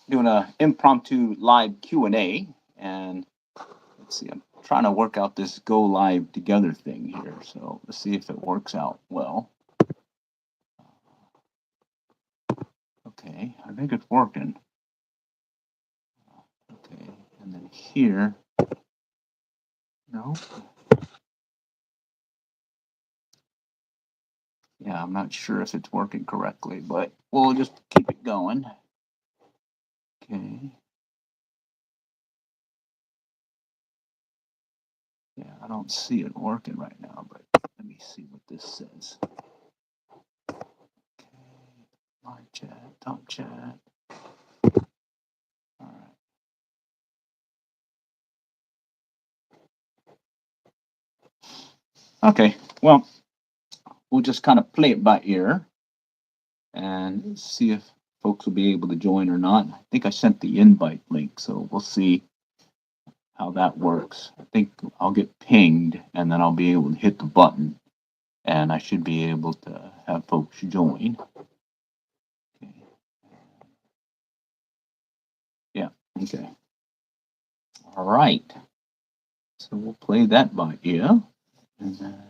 doing a impromptu live Q&A, and let's see, I'm trying to work out this go live together thing here. So let's see if it works out well. Okay, I think it's working. Okay, and then here, no. Yeah, I'm not sure if it's working correctly, but we'll just keep it going. Okay. Yeah, I don't see it working right now, but let me see what this says. Okay, live chat, top chat. All right. Okay, well, we'll just kind of play it by ear and see if folks will be able to join or not. I think I sent the invite link, so we'll see how that works. I think I'll get pinged and then I'll be able to hit the button and I should be able to have folks join. Okay. Yeah, okay. All right. So we'll play that by ear. And then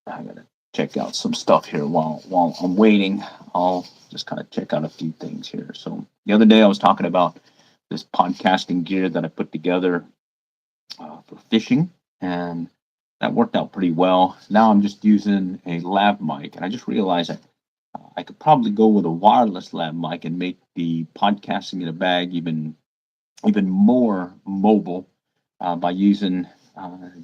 I gotta check out some stuff here while I'm waiting. I'll just kind of check out a few things here. So the other day I was talking about this podcasting gear that I put together for fishing, and that worked out pretty well. Now I'm just using a lav mic, and I just realized that I could probably go with a wireless lav mic and make the podcasting in a bag even more mobile by using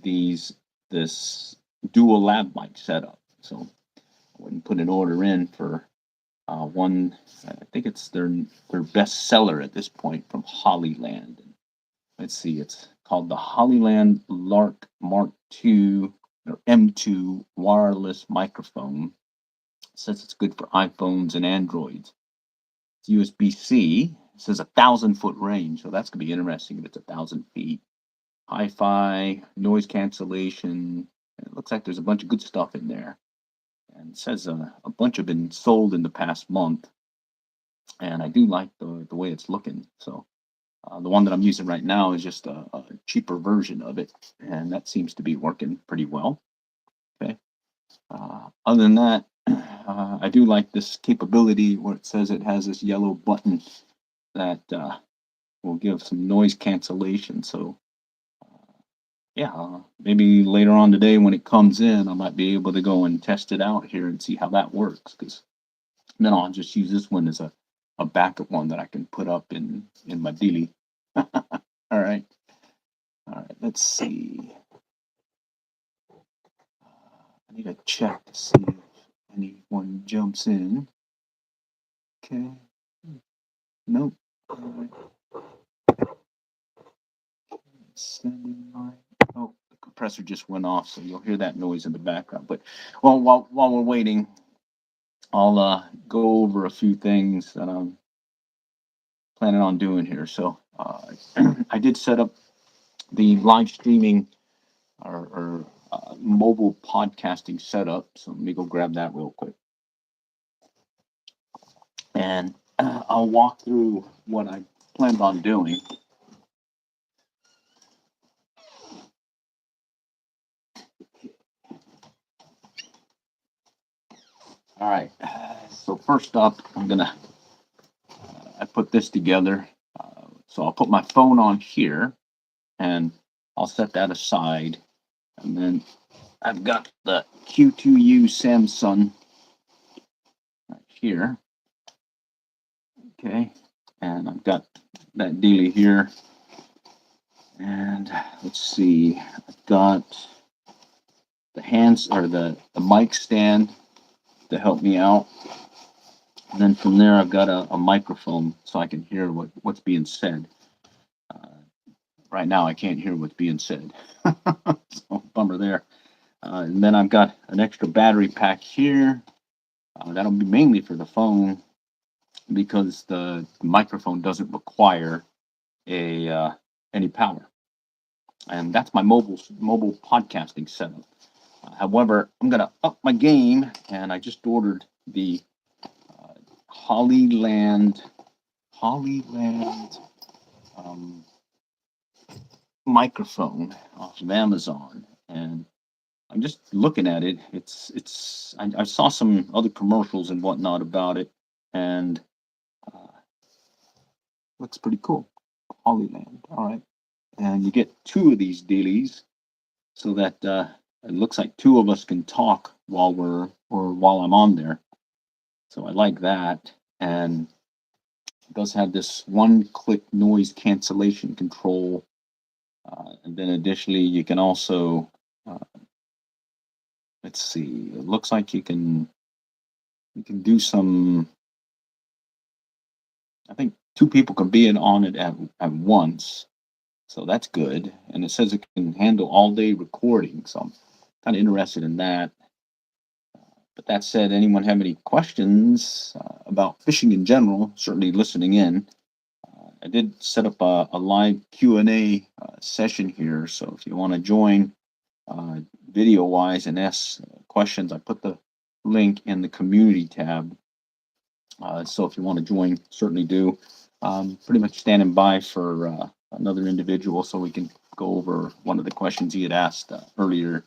these this dual lab mic setup. So I went and put an order in for one. I think it's their best seller at this point from Hollyland. Let's see, it's called the Hollyland Lark Mark II or M2 wireless microphone. It says it's good for iPhones and Androids. It's USB-C. It says 1,000 foot range, so that's gonna be interesting if it's 1,000 feet. Hi-fi, noise cancellation. It looks like there's a bunch of good stuff in there. And it says a bunch have been sold in the past month. And I do like the way it's looking. So the one that I'm using right now is just a cheaper version of it. And that seems to be working pretty well. Okay. Other than that, I do like this capability where it says it has this yellow button that will give some noise cancellation. So yeah, maybe later on today when it comes in, I might be able to go and test it out here and see how that works. Because then I'll just use this one as a backup one that I can put up in my daily. All right, all right. Let's see. I need to check to see if anyone jumps in. Okay. Nope. All right. Sending my. Oh, the compressor just went off, so you'll hear that noise in the background. But well, while we're waiting, I'll go over a few things that I'm planning on doing here. So I did set up the live streaming or mobile podcasting setup. So let me go grab that real quick, and I'll walk through what I planned on doing. All right. So first up, I put this together. So I'll put my phone on here, and I'll set that aside, and then I've got the Q2U Samsung right here. Okay, and I've got that dealie here, and let's see, I've got the hands or the mic stand to help me out. And then from there, I've got a microphone so I can hear what's being said. Uh, right now, I can't hear what's being said. So, bummer there. And then I've got an extra battery pack here. That'll be mainly for the phone because the microphone doesn't require a any power. And that's my mobile podcasting setup. However, I'm gonna up my game, and I just ordered the Hollyland microphone off of Amazon, and I'm just looking at it. I saw some other commercials and whatnot about it, and uh, looks pretty cool. Hollyland. All right, and you get two of these dealies, so that it looks like two of us can talk while I'm on there. So I like that, and it does have this one-click noise cancellation control, and then additionally you can also uh, let's see. It looks like you can do some. I think two people can be on it at once, so that's good. And it says it can handle all day recording, so I'm kind of interested in that. But that said, anyone have any questions about fishing in general? Certainly listening in. I did set up a live Q&A session here, so if you want to join video wise and ask questions, I put the link in the community tab. So if you want to join, certainly do. Pretty much standing by for another individual so we can go over one of the questions he had asked earlier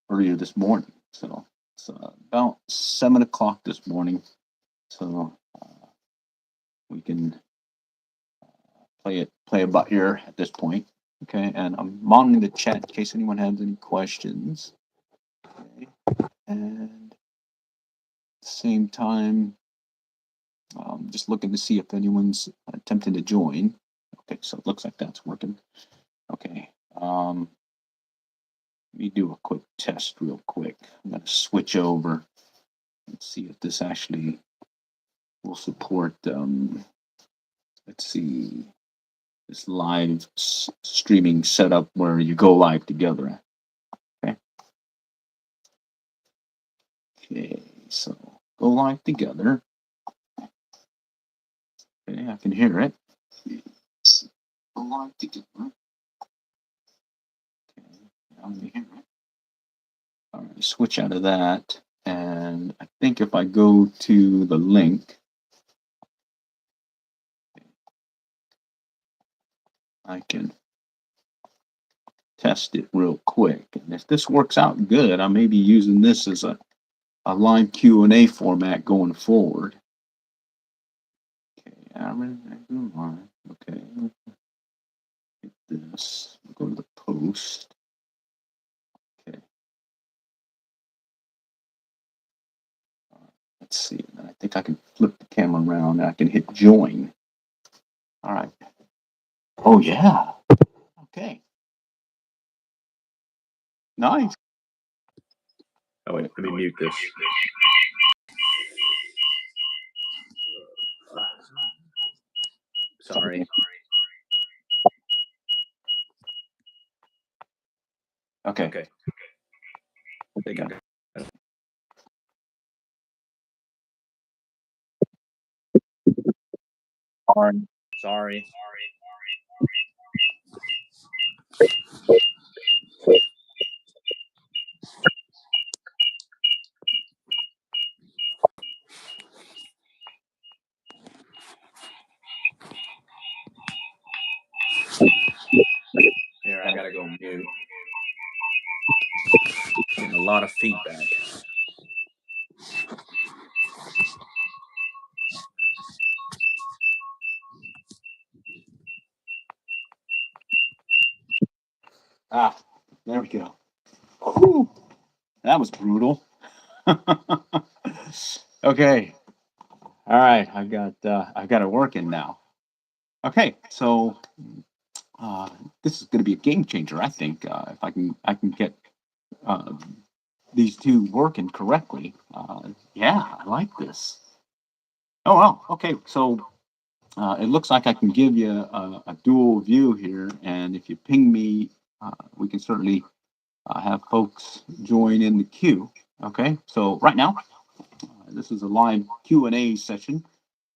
this morning. So it's about 7 o'clock this morning. So we can play it by ear at this point. Okay, and I'm monitoring the chat in case anyone has any questions. Okay, and at the same time, just looking to see if anyone's attempting to join. Okay, so it looks like that's working. Okay, let me do a quick test real quick. I'm going to switch over and see if this actually will support, let's see, this live streaming setup where you go live together. Okay. Okay, so go live together. Okay, I can hear it. Go live together. Okay, I can hear it. All right, switch out of that. And I think if I go to the link, I can test it real quick. And if this works out good, I may be using this as a live Q&A format going forward. Okay, Aaron, okay, hit this, go to the post. Okay. Let's see, I think I can flip the camera around and I can hit join. All right. Oh yeah. Okay. Nice. Oh wait, let me mute this. Sorry. Okay. Okay. I think I'm sorry. Here, I gotta go mute. Getting a lot of feedback. Ah, there we go. Whew, that was brutal. Okay. All right, I've got it working now. Okay, so this is going to be a game changer, I think. If I can get uh, these two working correctly. Yeah, I like this. Oh well. Okay, so it looks like I can give you a dual view here, and if you ping me, we can certainly have folks join in the queue. Okay, so right now, this is a live Q&A session.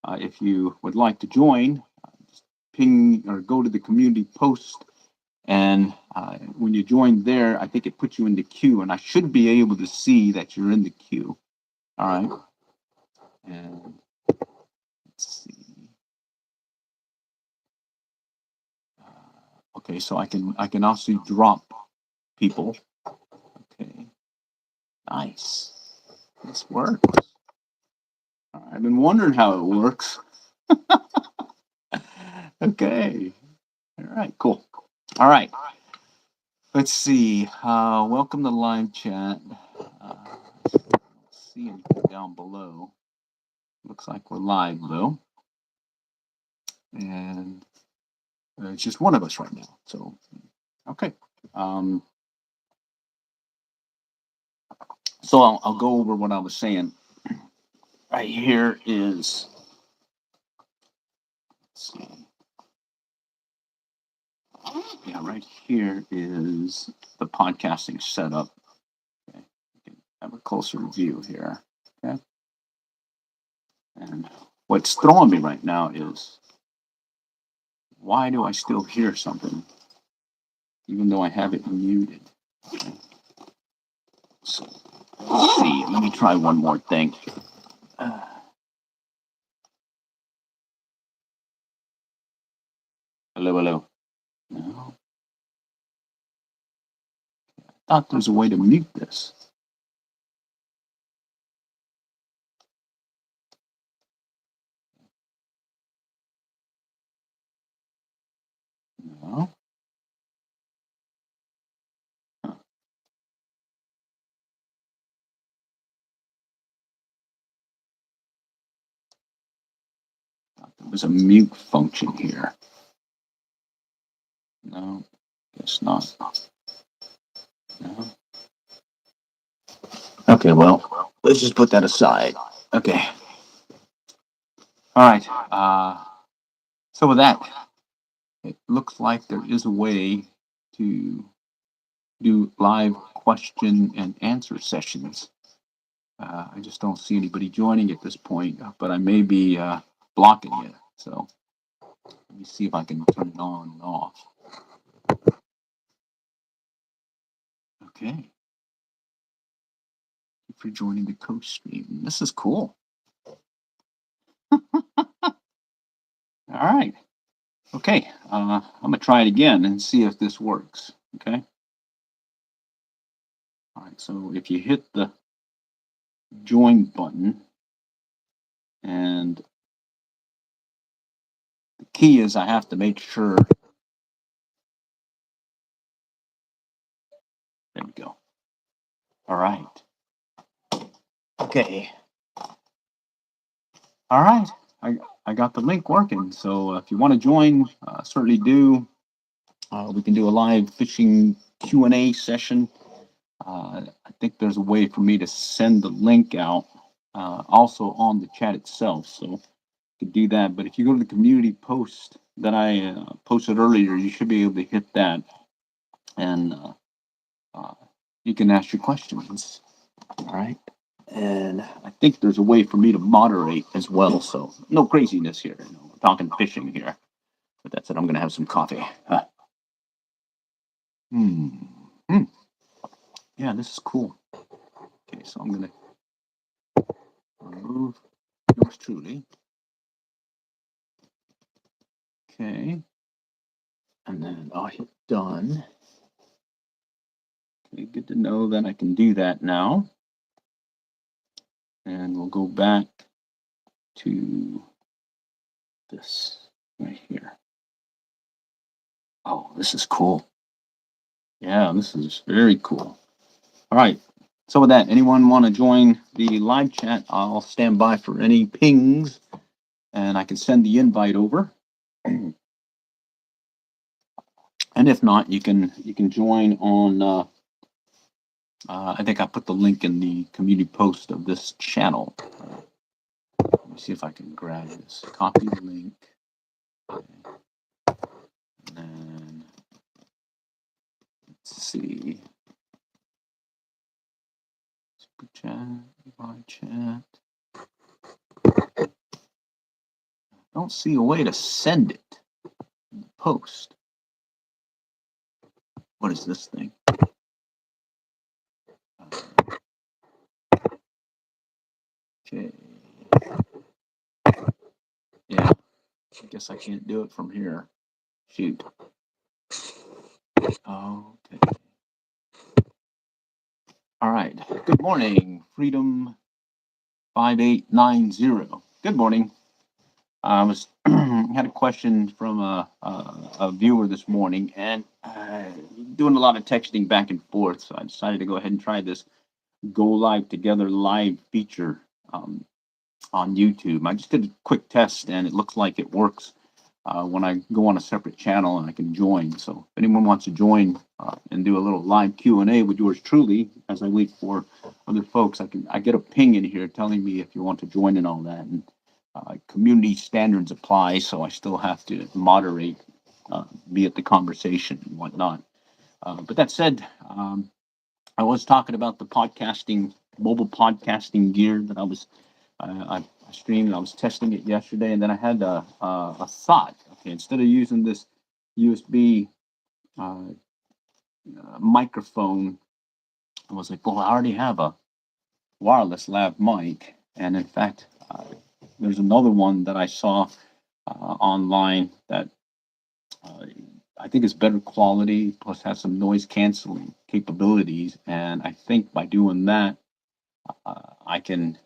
If you would like to join, just ping or go to the community post, and when you join there, I think it puts you in the queue, and I should be able to see that you're in the queue. All right, and Okay, so I can also drop people. Okay, nice. This works. I've been wondering how it works. Okay. All right, cool. All right. Let's see. Welcome to live chat. Let's see anything down below. Looks like we're live though. And it's just one of us right now. So, okay. So I'll go over what I was saying. Right here is, let's see. Yeah, right here is the podcasting setup. Okay, you can have a closer view here. Okay, and what's throwing me right now is, why do I still hear something even though I have it muted? Okay. So let's see. Let me try one more thing. Hello, hello. No, I thought there's a way to mute this. No. There was a mute function here. No, guess not. No. Okay, well, let's just put that aside. Okay. All right. So with that, it looks like there is a way to do live question and answer sessions. I just don't see anybody joining at this point, but I may be blocking it. So let me see if I can turn it on and off. Okay. Thank you for joining the co-stream. This is cool. All right. Okay. I'm gonna try it again and see if this works. Okay. All right. So if you hit the join button, and the key is I have to make sure. There we go. All right. Okay. All right. I got the link working. So if you want to join, certainly do. We can do a live fishing Q&A session. I think there's a way for me to send the link out also on the chat itself. So you can do that. But if you go to the community post that I posted earlier, you should be able to hit that. And you can ask your questions. All right. And I think there's a way for me to moderate as well. So no craziness here. We're talking fishing here. But that's it. I'm going to have some coffee. Yeah, this is cool. Okay, so I'm going to remove yours truly. Okay. And then I'll hit done. Okay, good to know that I can do that now. And we'll go back to this right here. Oh, this is cool. Yeah, this is very cool. All right. So with that, anyone want to join the live chat? I'll stand by for any pings, and I can send the invite over. And if not, you can join on. I think I put the link in the community post of this channel. Let me see if I can grab this. Copy the link. Okay. And then let's see. Super chat, live chat. Don't see a way to send it in the post. What is this thing? Okay. Yeah. I guess I can't do it from here. Shoot. Okay. All right. Good morning, Freedom 5890. Good morning. I was had a question from a viewer this morning, and doing a lot of texting back and forth. So I decided to go ahead and try this Go Live Together live feature um, on YouTube. I just did a quick test, and it looks like it works when I go on a separate channel and I can join. So if anyone wants to join and do a little live Q&A with yours truly, as I wait for other folks, I get a ping in here telling me if you want to join and all that. And community standards apply, so I still have to moderate, be at the conversation and whatnot. But that said, I was talking about the podcasting, mobile podcasting gear that I streamed. I was testing it yesterday, and then I had a thought. Okay, instead of using this USB uh, microphone, I was like, well, I already have a wireless lav mic, and in fact, there's another one that I saw online that uh, I think is better quality, plus has some noise canceling capabilities, and I think by doing that, I can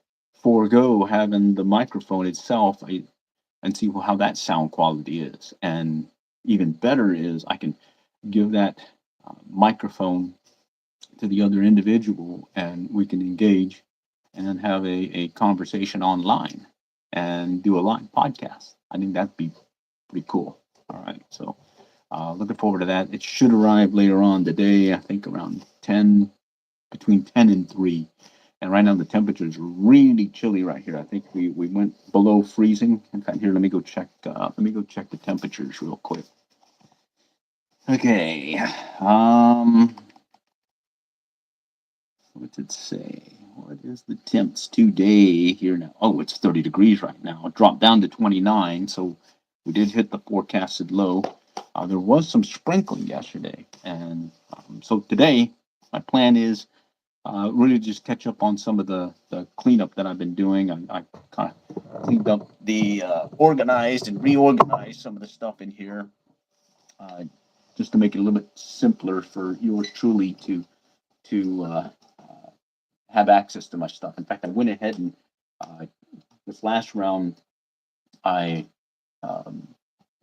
forego having the microphone itself and see how that sound quality is. And even better is I can give that microphone to the other individual and we can engage and have a conversation online and do a live podcast. I think that'd be pretty cool. All right. So looking forward to that. It should arrive later on today, I think around 10, between 10 and 3. And right now the temperature is really chilly right here. I think we went below freezing. In fact, here, let me go check the temperatures real quick. Okay. What did it say? What is the temps today here now? Oh, it's 30 degrees right now. It dropped down to 29, so we did hit the forecasted low. There was some sprinkling yesterday, and so today my plan is really just catch up on some of the cleanup that I've been doing. I kind of cleaned up the organized and reorganized some of the stuff in here, uh, just to make it a little bit simpler for yours truly to have access to my stuff. In fact, I went ahead and uh, this last round I um,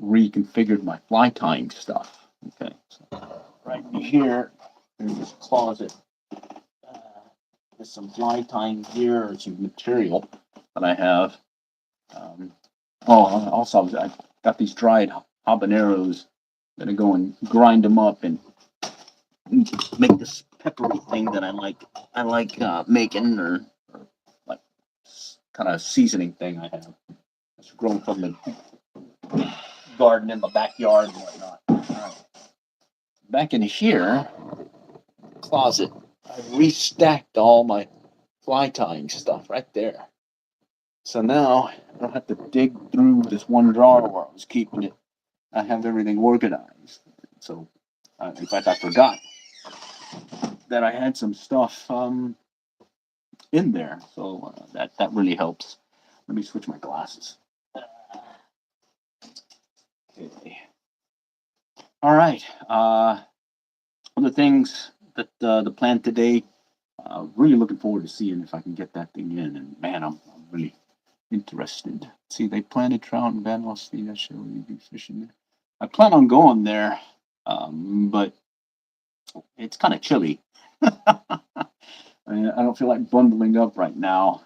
reconfigured my fly tying stuff. Okay, so right here, there's this closet. Uh, there's some fly tying gear or some material that I have. Um, also, I got these dried habaneros. Gonna go and grind them up and make this peppery thing that I like making, or like kind of seasoning thing I have. It's grown from the garden in my backyard and whatnot. Right. Back in here, closet, I restacked all my fly tying stuff right there. So now I don't have to dig through this one drawer where I was keeping it. I have everything organized. So, in fact, I forgot that I had some stuff in there. So that really helps. Let me switch my glasses. Okay. All right. Other things that the plan today. Really looking forward to seeing if I can get that thing in. And man, I'm really interested. See, they planted trout and Van Alstine. I should really be fishing there. I plan on going there, but it's kind of chilly. I don't feel like bundling up right now,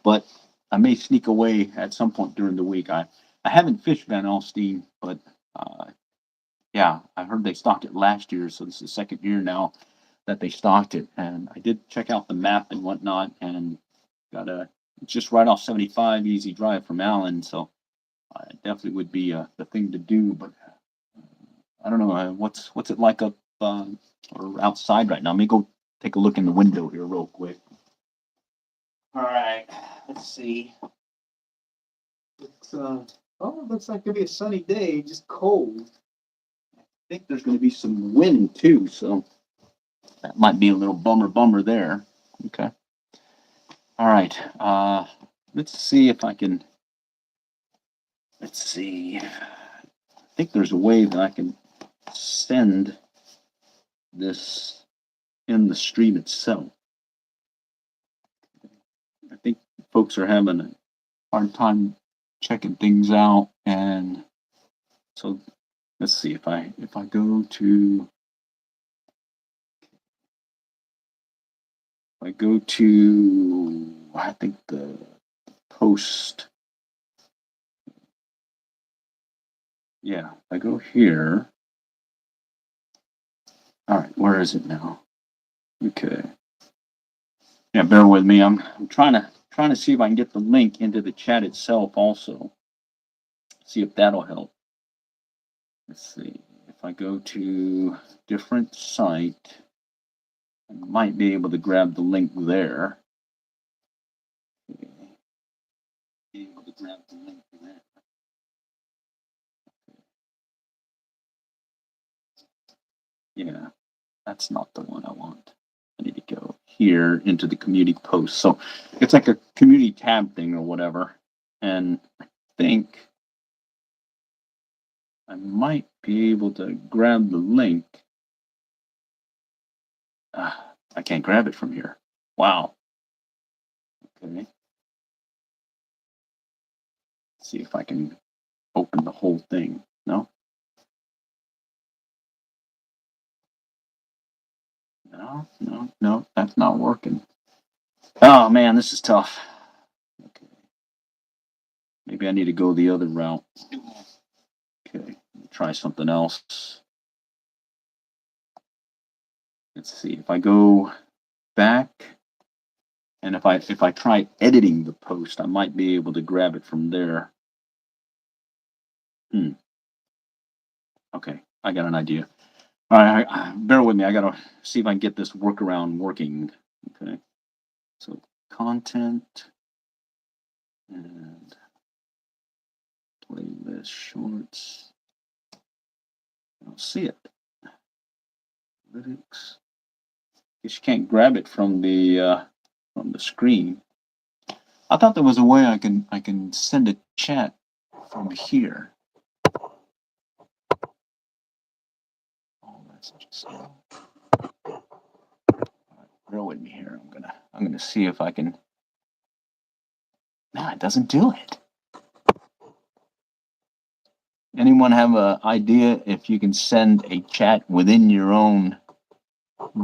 but I may sneak away at some point during the week. I haven't fished Van Alstine, but uh, yeah, I heard they stocked it last year, so this is the second year now that they stocked it. And I did check out the map and whatnot, and it's just right off 75, easy drive from Allen, so it definitely would be the thing to do. But I don't know what's it like up or outside right now. Let me go take a look in the window here real quick. All right, let's see. It's oh, it looks like it'll be a sunny day, just cold. I think there's going to be some wind too, so that might be a little bummer there. Okay. All right. Let's see if I can. Let's see. I think there's a way that I can send this in the stream itself. I think folks are having a hard time checking things out, and so let's see if I go to I think the post. Yeah, I go here. All right, where is it now? Okay. Yeah, bear with me. I'm trying to see if I can get the link into the chat itself also. See if that'll help. Let's see. If I go to different site, I might be able to grab the link there. Okay. Be able to grab the link there. Yeah, that's not the one I want. I need to go here into the community post. So it's like a community tab thing or whatever. And I think I might be able to grab the link. I can't grab it from here. Wow. Okay. Let's see if I can open the whole thing. No? No, that's not working. Oh man, this is tough. Okay. Maybe I need to go the other route. Okay, try something else. Let's see if I go back, and if I try editing the post, I might be able to grab it from there. Okay, I got an idea. All right, bear with me. I gotta see if I can get this workaround working. Okay, so content and playlist shorts. I don't see it. Lyrics. Guess you can't grab it from the screen. I thought there was a way I can send a chat from here. All messages. Bear with me here. I'm gonna see if I can. No, it doesn't do it. Anyone have an idea if you can send a chat within your own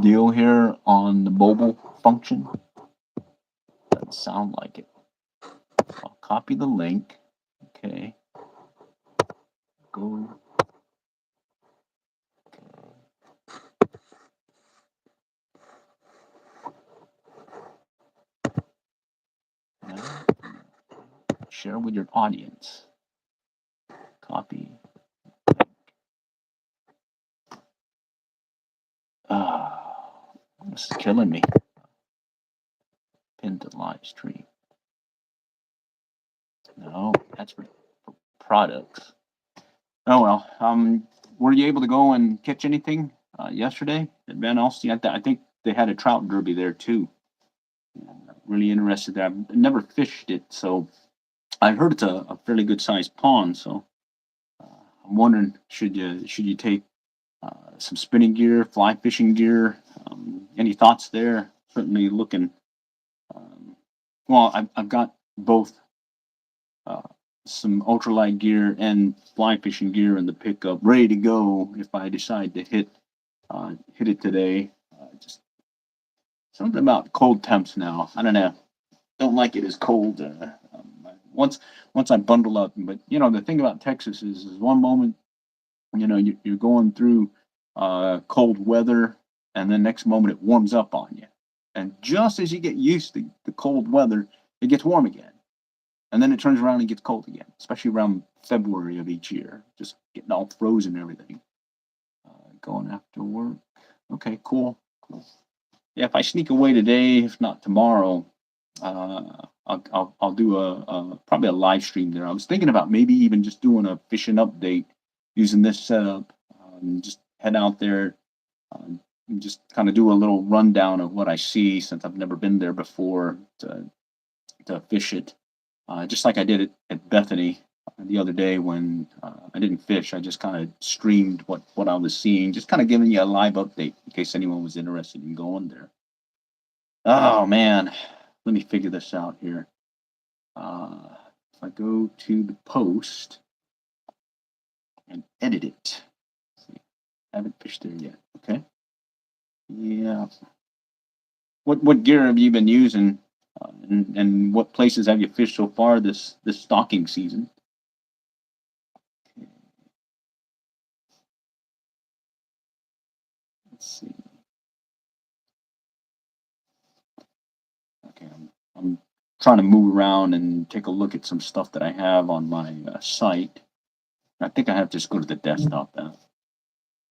deal here on the mobile function? Doesn't sound like it. I'll copy the link. Okay. Go. Now, share with your audience. Copy. This is killing me. Pin to live stream. No, that's for products. Oh well. Were you able to go and catch anything yesterday at Van Alstyne? I think they had a trout derby there too. I'm really interested there. I've never fished it, so I heard it's a fairly good sized pond. So I'm wondering, should you take some spinning gear, fly fishing gear? Any thoughts there? Certainly looking. Well, I've got both some ultralight gear and fly fishing gear in the pickup, ready to go if I decide to hit it today. Just something about cold temps now. I don't know. Don't like it as cold. Once I bundle up, but the thing about Texas is one moment you're going through cold weather, and then next moment it warms up on you, and just as you get used to the cold weather, it gets warm again. And then it turns around and gets cold again, especially around February of each year, just getting all frozen and everything. Going after work. Okay, cool. Yeah, if I sneak away today, if not tomorrow, I'll do probably a live stream there. I was thinking about maybe even just doing a fishing update using this setup. Just head out there, and just kind of do a little rundown of what I see, since I've never been there before to fish it. Just like I did at Bethany. the other day when I didn't fish. I just kind of streamed what I was seeing, just kind of giving you a live update in case anyone was interested in going there. Oh man, let me figure this out here. If I go to the post and edit it, see, I haven't fished there yet. Okay. Yeah. What gear have you been using, and what places have you fished so far this stocking season? Let's see. Okay, I'm trying to move around and take a look at some stuff that I have on my site. I think I have to just go to the desktop now.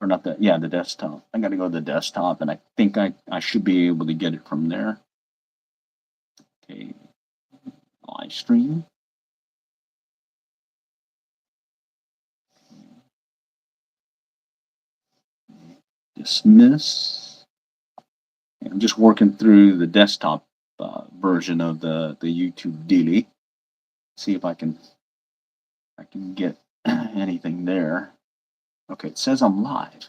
Or not the, yeah, the desktop. I got to go to the desktop, and I think I should be able to get it from there. Okay, live stream. Dismiss. I'm just working through the desktop version of the YouTube daily. See if I can get anything there. Okay, it says I'm live.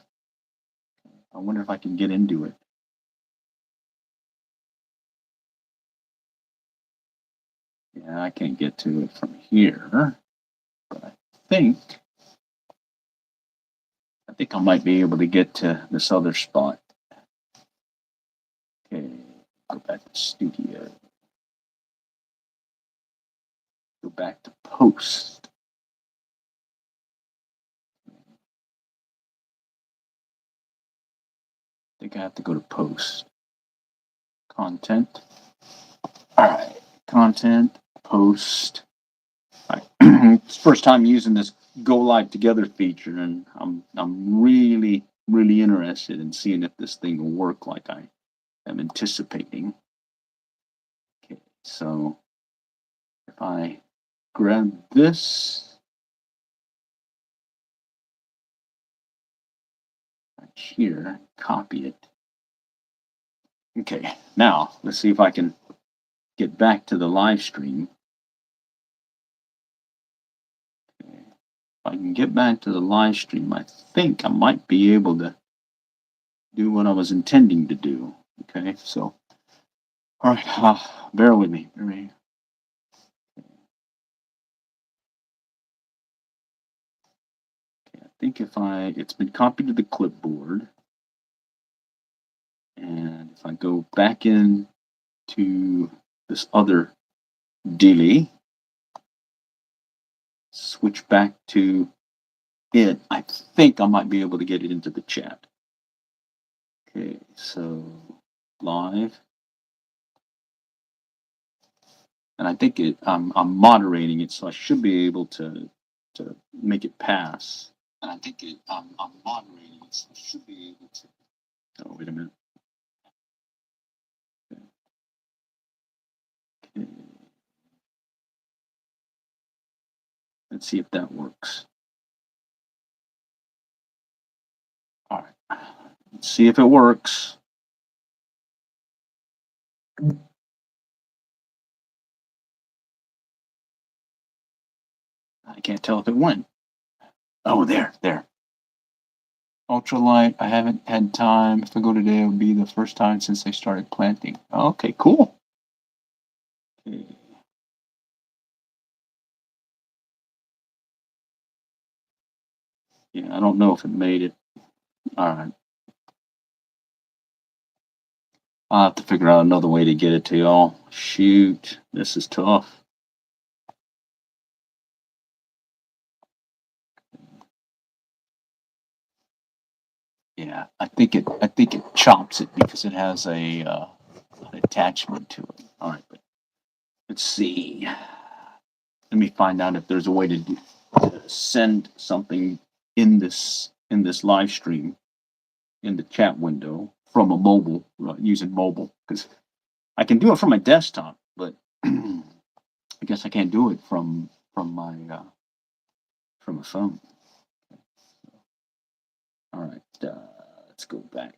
I wonder if I can get into it. Yeah, I can't get to it from here, but I think I might be able to get to this other spot. Okay, go back to studio. Go back to post. I think I have to go to post. Content. All right, content, post. All right. It's first time using this go live together feature, and I'm really interested in seeing if this thing will work like I am anticipating. Okay, so if I grab this right here, copy it. Okay, now let's see if I can get back to the live stream. Okay. If I can get back to the live stream, I think I might be able to do what I was intending to do. Okay, so all right, bear with me. Bear with me. Okay, I think it's been copied to the clipboard, and if I go back in to this other daily, switch back to it, I think I might be able to get it into the chat. Okay, so live. And I think I'm moderating it, so I should be able to make it pass. And I think I'm moderating it, so I should be able to. Oh, wait a minute. Okay. Let's see if that works. All right. Let's see if it works. I can't tell if it went. Oh, there. Ultralight. I haven't had time. If I go today, it will be the first time since I started planting. Okay, cool. Okay. Yeah, I don't know if it made it. All right. I'll have to figure out another way to get it to y'all. Shoot, this is tough. Yeah, I think it chops it because it has an attachment to it. All right, but let's see. Let me find out if there's a way to send something in this live stream in the chat window from a mobile using mobile, because I can do it from my desktop, but I guess I can't do it from a phone. All right, let's go back.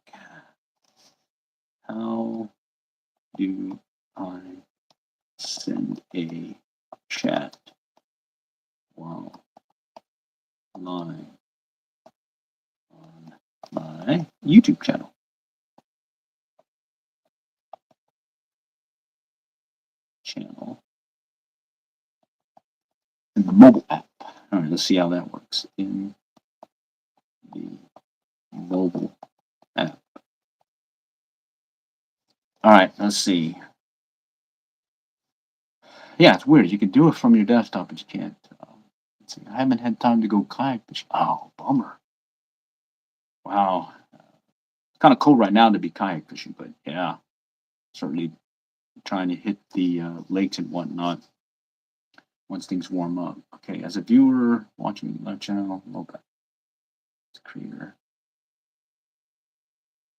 How do I send a chat while live on my YouTube channel. In the mobile app. All right, let's see how that works in the mobile app. All right, let's see. Yeah, it's weird. You can do it from your desktop, but you can't. Let's see. I haven't had time to go kayak fishing. Oh, bummer. Wow. It's kind of cold right now to be kayak fishing, but yeah, certainly trying to hit the lakes and whatnot once things warm up. Okay, as a viewer watching the live channel, mobile creator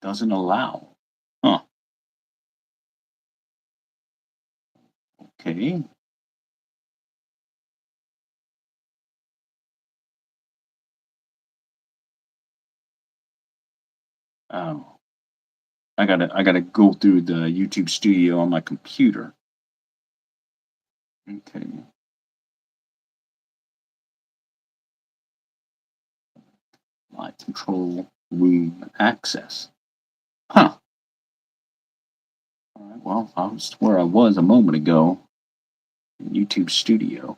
doesn't allow. Huh. Okay. Oh. I gotta go through the YouTube Studio on my computer. Okay. My control room access. Huh. All right. Well, I was where I was a moment ago. In YouTube Studio.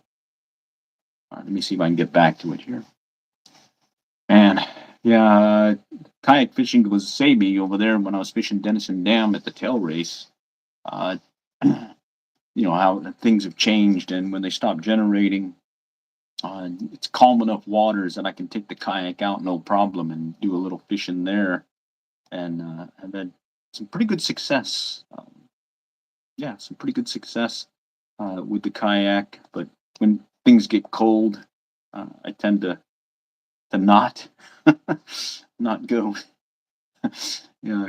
All right, let me see if I can get back to it here. And yeah, kayak fishing was saved me over there when I was fishing Denison Dam at the tail race. Uh, you know how things have changed, and when they stop generating, it's calm enough waters that I can take the kayak out no problem and do a little fishing there, and I've had some pretty good success. Yeah, some pretty good success with the kayak. But when things get cold, I tend to not not go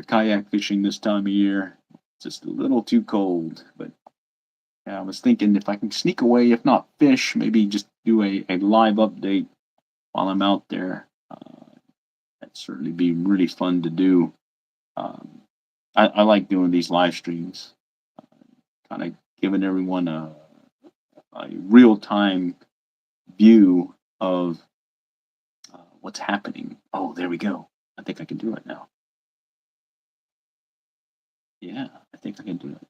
kayak fishing this time of year. It's just a little too cold. But yeah, I was thinking if I can sneak away, if not fish, maybe just do a live update while I'm out there. That'd certainly be really fun to do. Um, I like doing these live streams, kind of giving everyone a real time view of what's happening. Oh, there we go. I think I can do it now. Yeah, I think I can do it.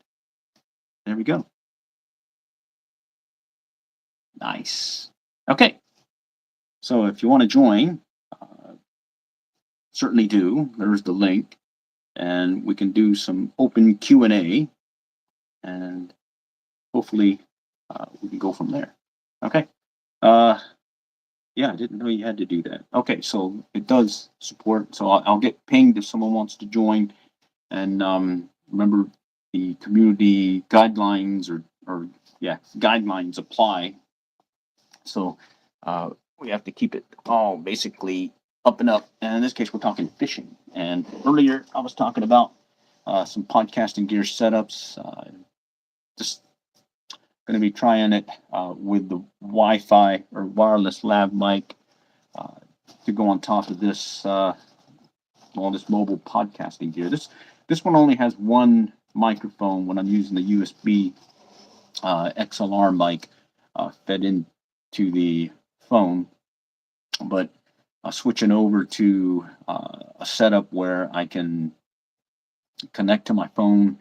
There we go. Nice. Okay. So if you want to join, certainly do. There's the link, and we can do some open Q&A, and hopefully we can go from there. Okay. Yeah, I didn't know you had to do that. Okay, so it does support. So I'll get pinged if someone wants to join, and remember the community guidelines or yeah guidelines apply. So we have to keep it all basically up and up. And in this case, we're talking fishing. And earlier, I was talking about some podcasting gear setups. Just going to be trying it with the Wi-Fi or wireless lav mic to go on top of this all this mobile podcasting gear. This one only has one microphone when I'm using the USB XLR mic fed into the phone, but switching over to a setup where I can connect to my phone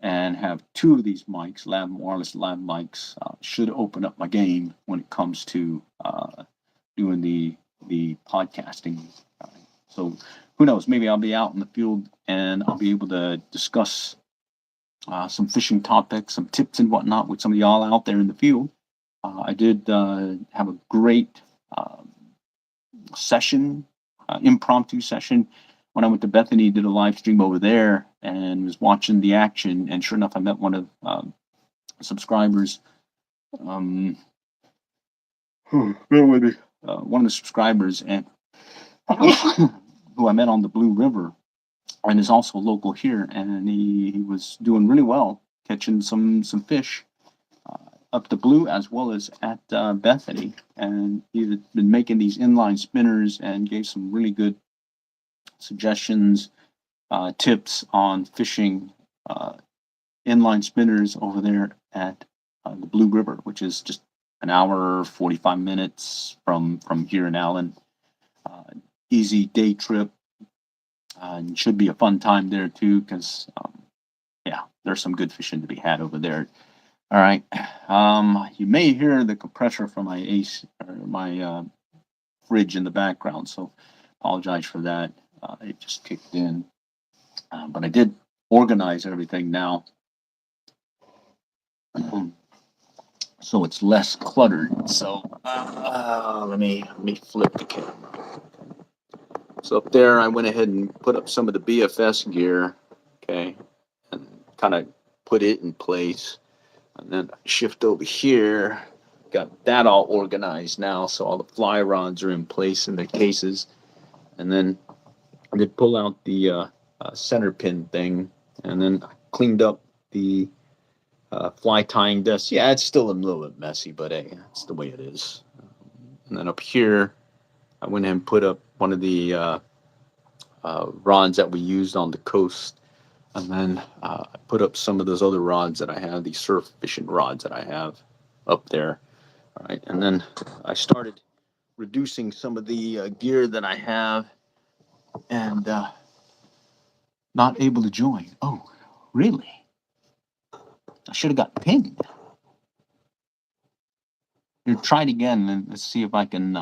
and have two of these mics, wireless lab mics, should open up my game when it comes to doing the podcasting. So who knows? Maybe I'll be out in the field and I'll be able to discuss some fishing topics, some tips and whatnot with some of y'all out there in the field. I did have a great session, impromptu session when I went to Bethany, did a live stream over there and was watching the action. And sure enough, I met one of subscribers. One of the subscribers and who I met on the Blue River and is also local here. And he was doing really well, catching some fish up the Blue as well as at Bethany. And he's been making these inline spinners and gave some really good suggestions, tips on fishing inline spinners over there at the Blue River, which is just an hour, 45 minutes from here in Allen. Easy day trip. And should be a fun time there too, because yeah, there's some good fishing to be had over there. All right. You may hear the compressor from my AC or my fridge in the background, so apologize for that. It just kicked in, but I did organize everything now, so it's less cluttered. So let me flip the camera. So up there, I went ahead and put up some of the BFS gear, okay, and kind of put it in place. And then shift over here, got that all organized now, so all the fly rods are in place in the cases. And then I did pull out the center pin thing, and then cleaned up the fly tying disc. Yeah, it's still a little bit messy, but hey, that's the way it is. And then up here, I went ahead and put up one of the rods that we used on the coast. And then I put up some of those other rods that I have, these surf fishing rods that I have up there. All right. And then I started reducing some of the gear that I have and not able to join. Oh, really? I should have got pinged. Here, try it again and let's see if I can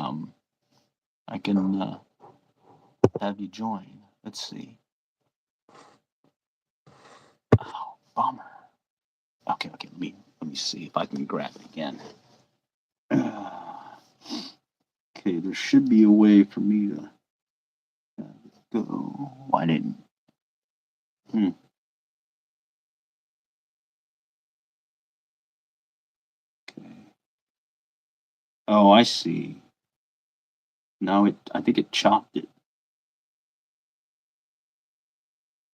have you join. Let's see. Oh, bummer. Okay, let me see if I can grab it again. Okay, there should be a way for me to go. Why didn't? Hmm. Okay. Oh, I see. Now I think it chopped it.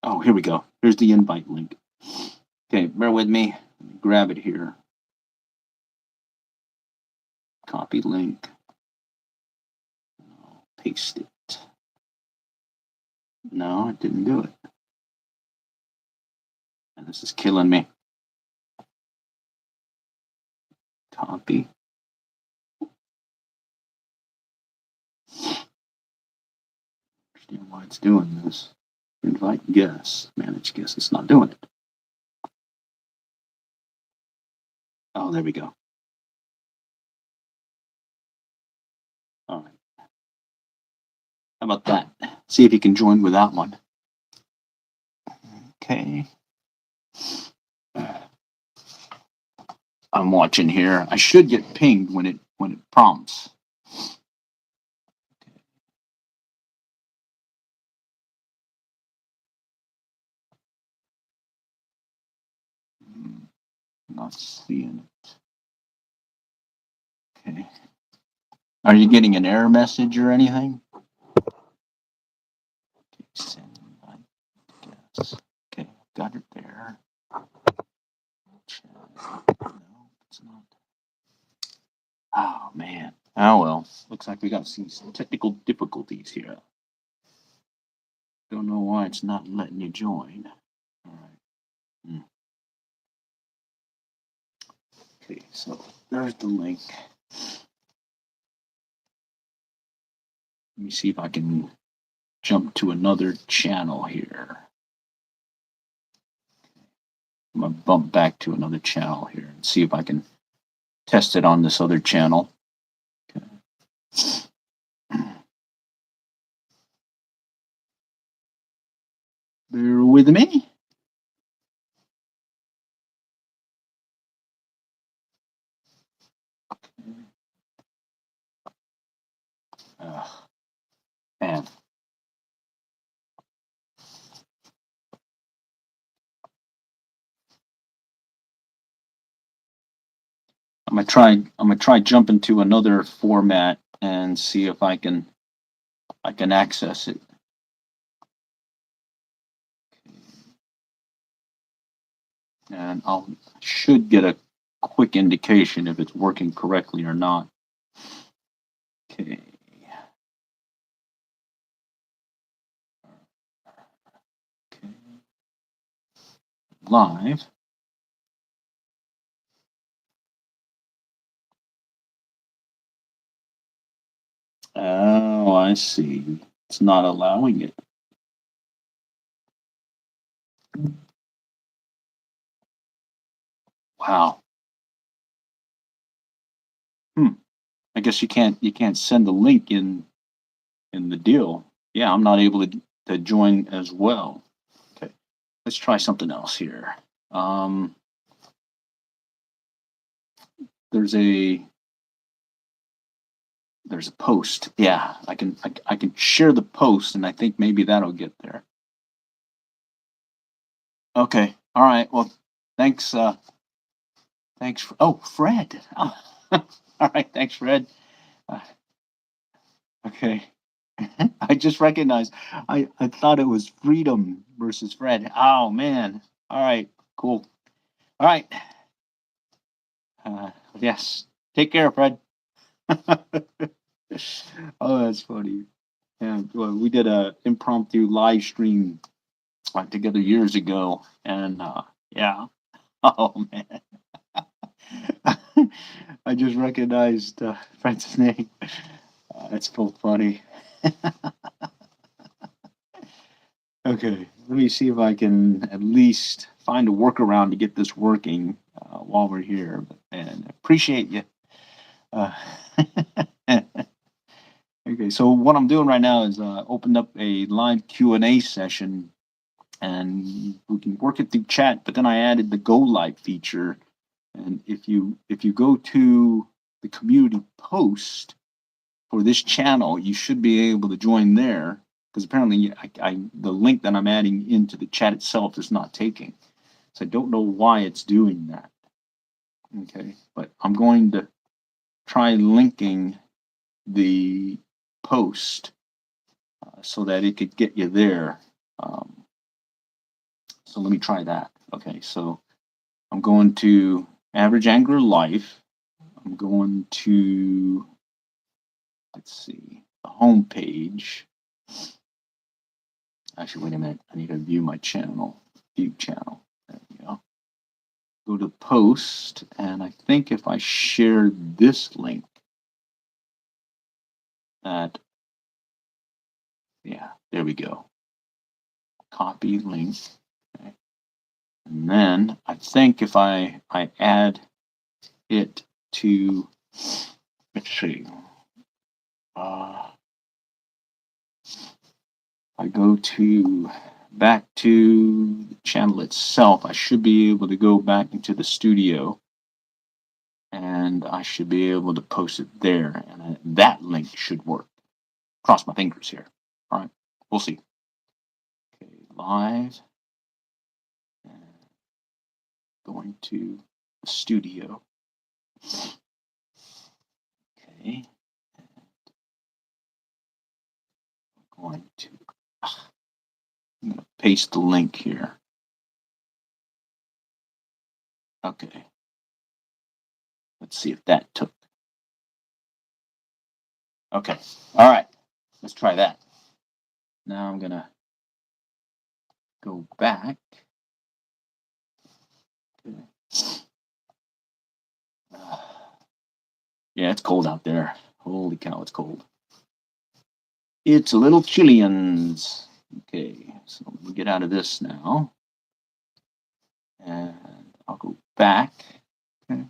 Oh, here we go. Here's the invite link. Okay, bear with me. Let me grab it here. Copy link. Paste it. No, it didn't do it. And this is killing me. Copy. Understand why it's doing this. Invite guests. Manage guests. It's not doing it. Oh, there we go. All right. How about that? See if you can join with that one. Okay. I'm watching here. I should get pinged when it prompts. Not seeing it. Okay. Are you getting an error message or anything? Send invite guests. Okay, got it there. No, it's not. Oh man. Oh well. Looks like we got some technical difficulties here. Don't know why it's not letting you join. All right. Okay, so there's the link. Let me see if I can jump to another channel here. I'm gonna bump back to another channel here and see if I can test it on this other channel. Okay. Bear with me. Man. I'm gonna try jumping to another format and see if I can access it. And I should get a quick indication if it's working correctly or not. Okay. Okay. Live. Oh, I see. It's not allowing it. Wow. Hmm. I guess you can't send the link in the deal. Yeah, I'm not able to join as well. Okay. Let's try something else here. Um, there's a there's a post. Yeah, I can share the post, and I think maybe that'll get there. Okay. All right. Well, thanks. Thanks. Oh, Fred. Oh, all right. Thanks, Fred. Uh, okay. I just recognized. I thought it was Freedom versus Fred. Oh man. All right. Cool. All right. Yes. Take care, Fred. Oh, that's funny. Yeah. Well, we did a impromptu live stream together years ago, and yeah. Oh man. I just recognized Fred's name. That's so funny. Okay, let me see if I can at least find a workaround to get this working while we're here. And appreciate you. Uh, okay, so what I'm doing right now is opened up a live Q&A session, and we can work it through chat. But then I added the Go Live feature, and if you go to the community post for this channel, you should be able to join there because apparently the link that I'm adding into the chat itself is not taking. So I don't know why it's doing that. Okay, but I'm going to try linking the post so that it could get you there. Um, so let me try that. Okay, so I'm going to Average Angler Life. I'm going to, let's see, the home page. Actually, wait a minute. I need to view my channel. View channel. There we go. Go to post, and I think if I share this link, that, yeah, there we go. Copy link. Okay. And then I think if I add it to, let's see, I go to back to the channel itself, I should be able to go back into the studio and I should be able to post it there. And that link should work. Cross my fingers here. All right, we'll see. Okay, live. And going to the studio. Okay. Going to, I'm going to paste the link here. Okay. Let's see if that took. Okay. All right. Let's try that. Now I'm going to go back. Okay. Yeah, it's cold out there. Holy cow, it's cold. It's a little Chileans. Okay, so we get out of this now. And I'll go back. Okay.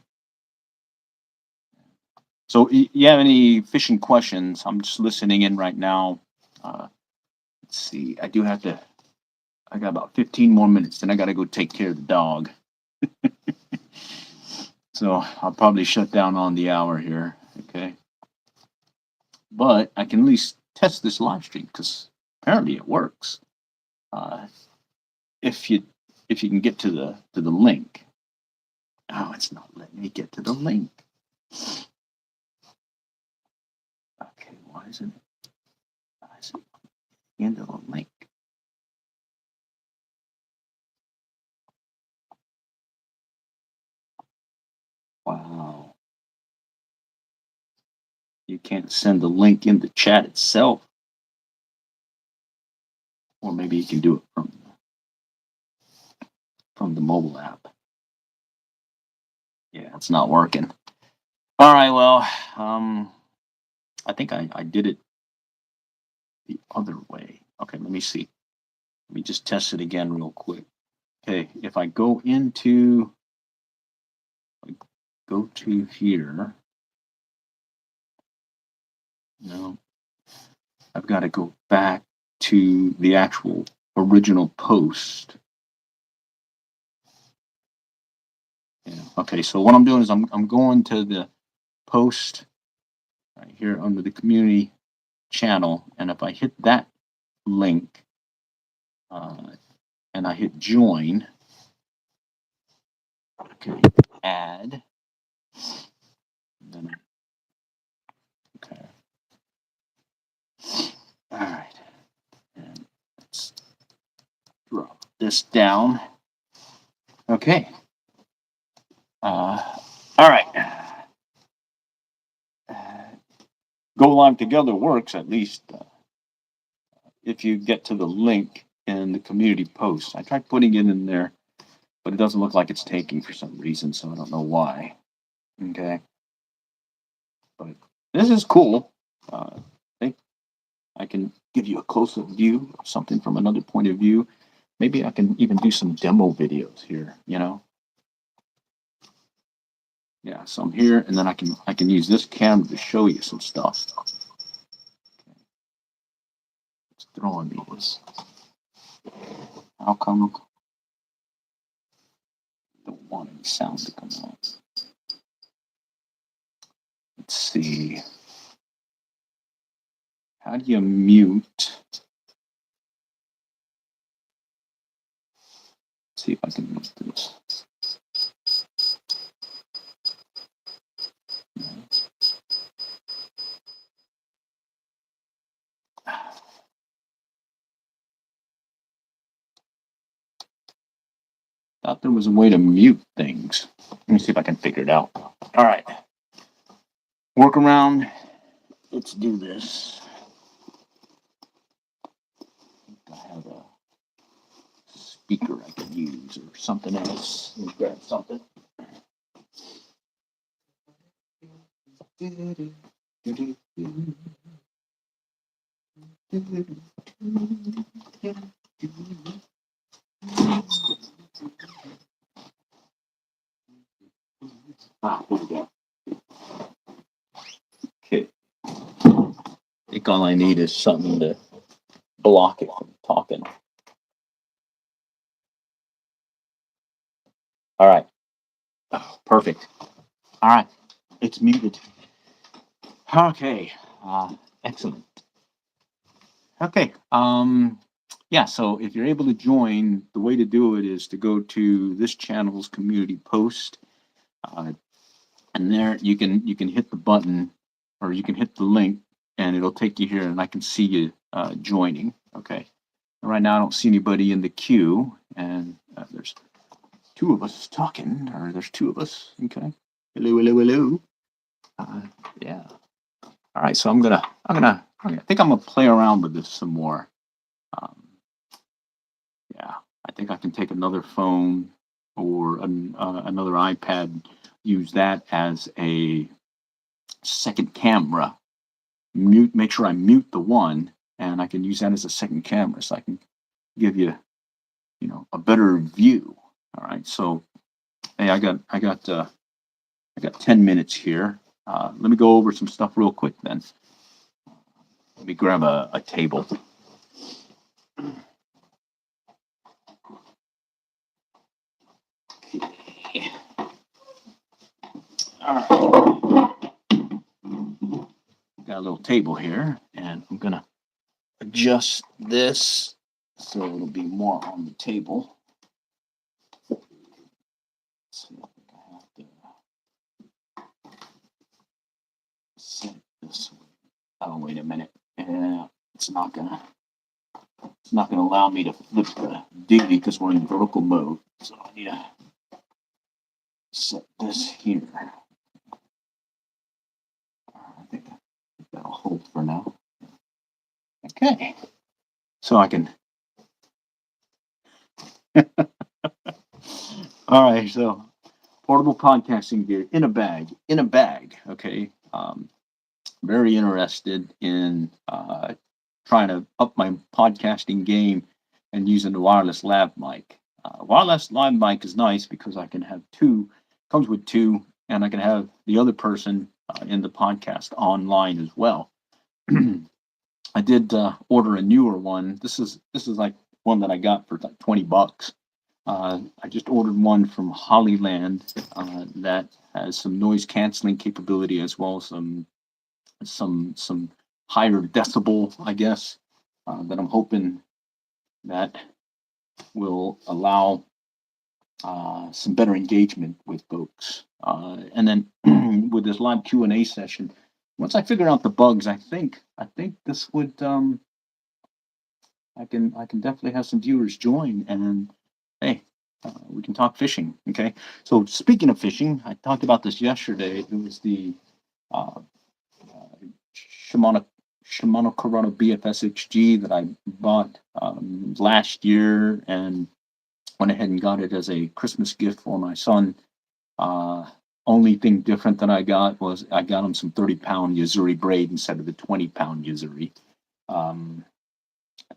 So you have any fishing questions? I'm just listening in right now. Let's see. I got about 15 more minutes. Then I got to go take care of the dog. So I'll probably shut down on the hour here. Okay. But I can at least test this live stream because apparently it works. Uh, if you can get to the link. Oh, it's not letting me get to the link. Okay, why isn't it into the link? Wow. You can't send the link in the chat itself. Or maybe you can do it from the mobile app. Yeah, it's not working. All right, well, I think I did it the other way. Okay, let me see. Let me just test it again real quick. Okay, if I go to here, no, I've got to go back to the actual original post. Yeah. Okay, so what I'm doing is I'm going to the post right here under the community channel, and if I hit that link and I hit join, okay, add, then okay, all right, and let's drop this down. Okay, all right. Go live together works at least if you get to the link in the community post. I tried putting it in there, but it doesn't look like it's taking for some reason, so I don't know why. Okay, but this is cool. I think I can give you a close-up view of something from another point of view. Maybe I can even do some demo videos here, you know? Yeah, so I'm here, and then I can use this camera to show you some stuff. It's throwing me this. How come I don't want any sound to come out? Let's see. How do you mute? Let's see if I can mute this. Thought there was a way to mute things. Let me see if I can figure it out. All right. Workaround. Let's do this. I have a speaker I can use or something else. Let me grab something. Ah, here we go. Okay. I think all I need is something to block it from talking. All right. Oh, perfect. All right. It's muted. Okay. Excellent. Okay. Yeah, so if you're able to join, the way to do it is to go to this channel's community post, and there you can hit the button or you can hit the link, and it'll take you here, and I can see you joining. Okay. Right now, I don't see anybody in the queue, and there's two of us talking, or there's two of us. Okay. Hello, hello, hello. Yeah. All right. So I think I'm gonna play around with this some more. Um, yeah. I think I can take another phone or another iPad, use that as a second camera. Make sure I mute the one, and I can use that as a second camera, so I can give you, a better view. All right. So, hey, I got 10 minutes here. Let me go over some stuff real quick then. Let me grab a table. Okay. All right. Got a little table here, and I'm going to adjust this so it'll be more on the table. Let's see, I think I have to set this. Oh, wait a minute. Yeah, it's not gonna allow me to flip the DD because we're in vertical mode. So I need to set this here. I think that'll hold for now. Okay. So I can. All right. So portable podcasting gear in a bag. Okay. very interested in trying to up my podcasting game and using the wireless lav mic. Wireless lav mic is nice because I can have two, comes with two, and I can have the other person in the podcast online as well. I did order a newer one. This is like one that I got for like $20. I just ordered one from Hollyland that has some noise canceling capability as well as some higher decibel, I guess, that I'm hoping that will allow some better engagement with folks. And then with this live Q&A session, once I figure out the bugs, I think this would I can definitely have some viewers join, and hey, we can talk fishing. Okay, so speaking of fishing, I talked about this yesterday. It was the uh, Shimano Corona BFS XG that I bought last year and went ahead and got it as a Christmas gift for my son. Only thing different that I got was I got him some 30-pound Yuzuri braid instead of the 20-pound Yuzuri. I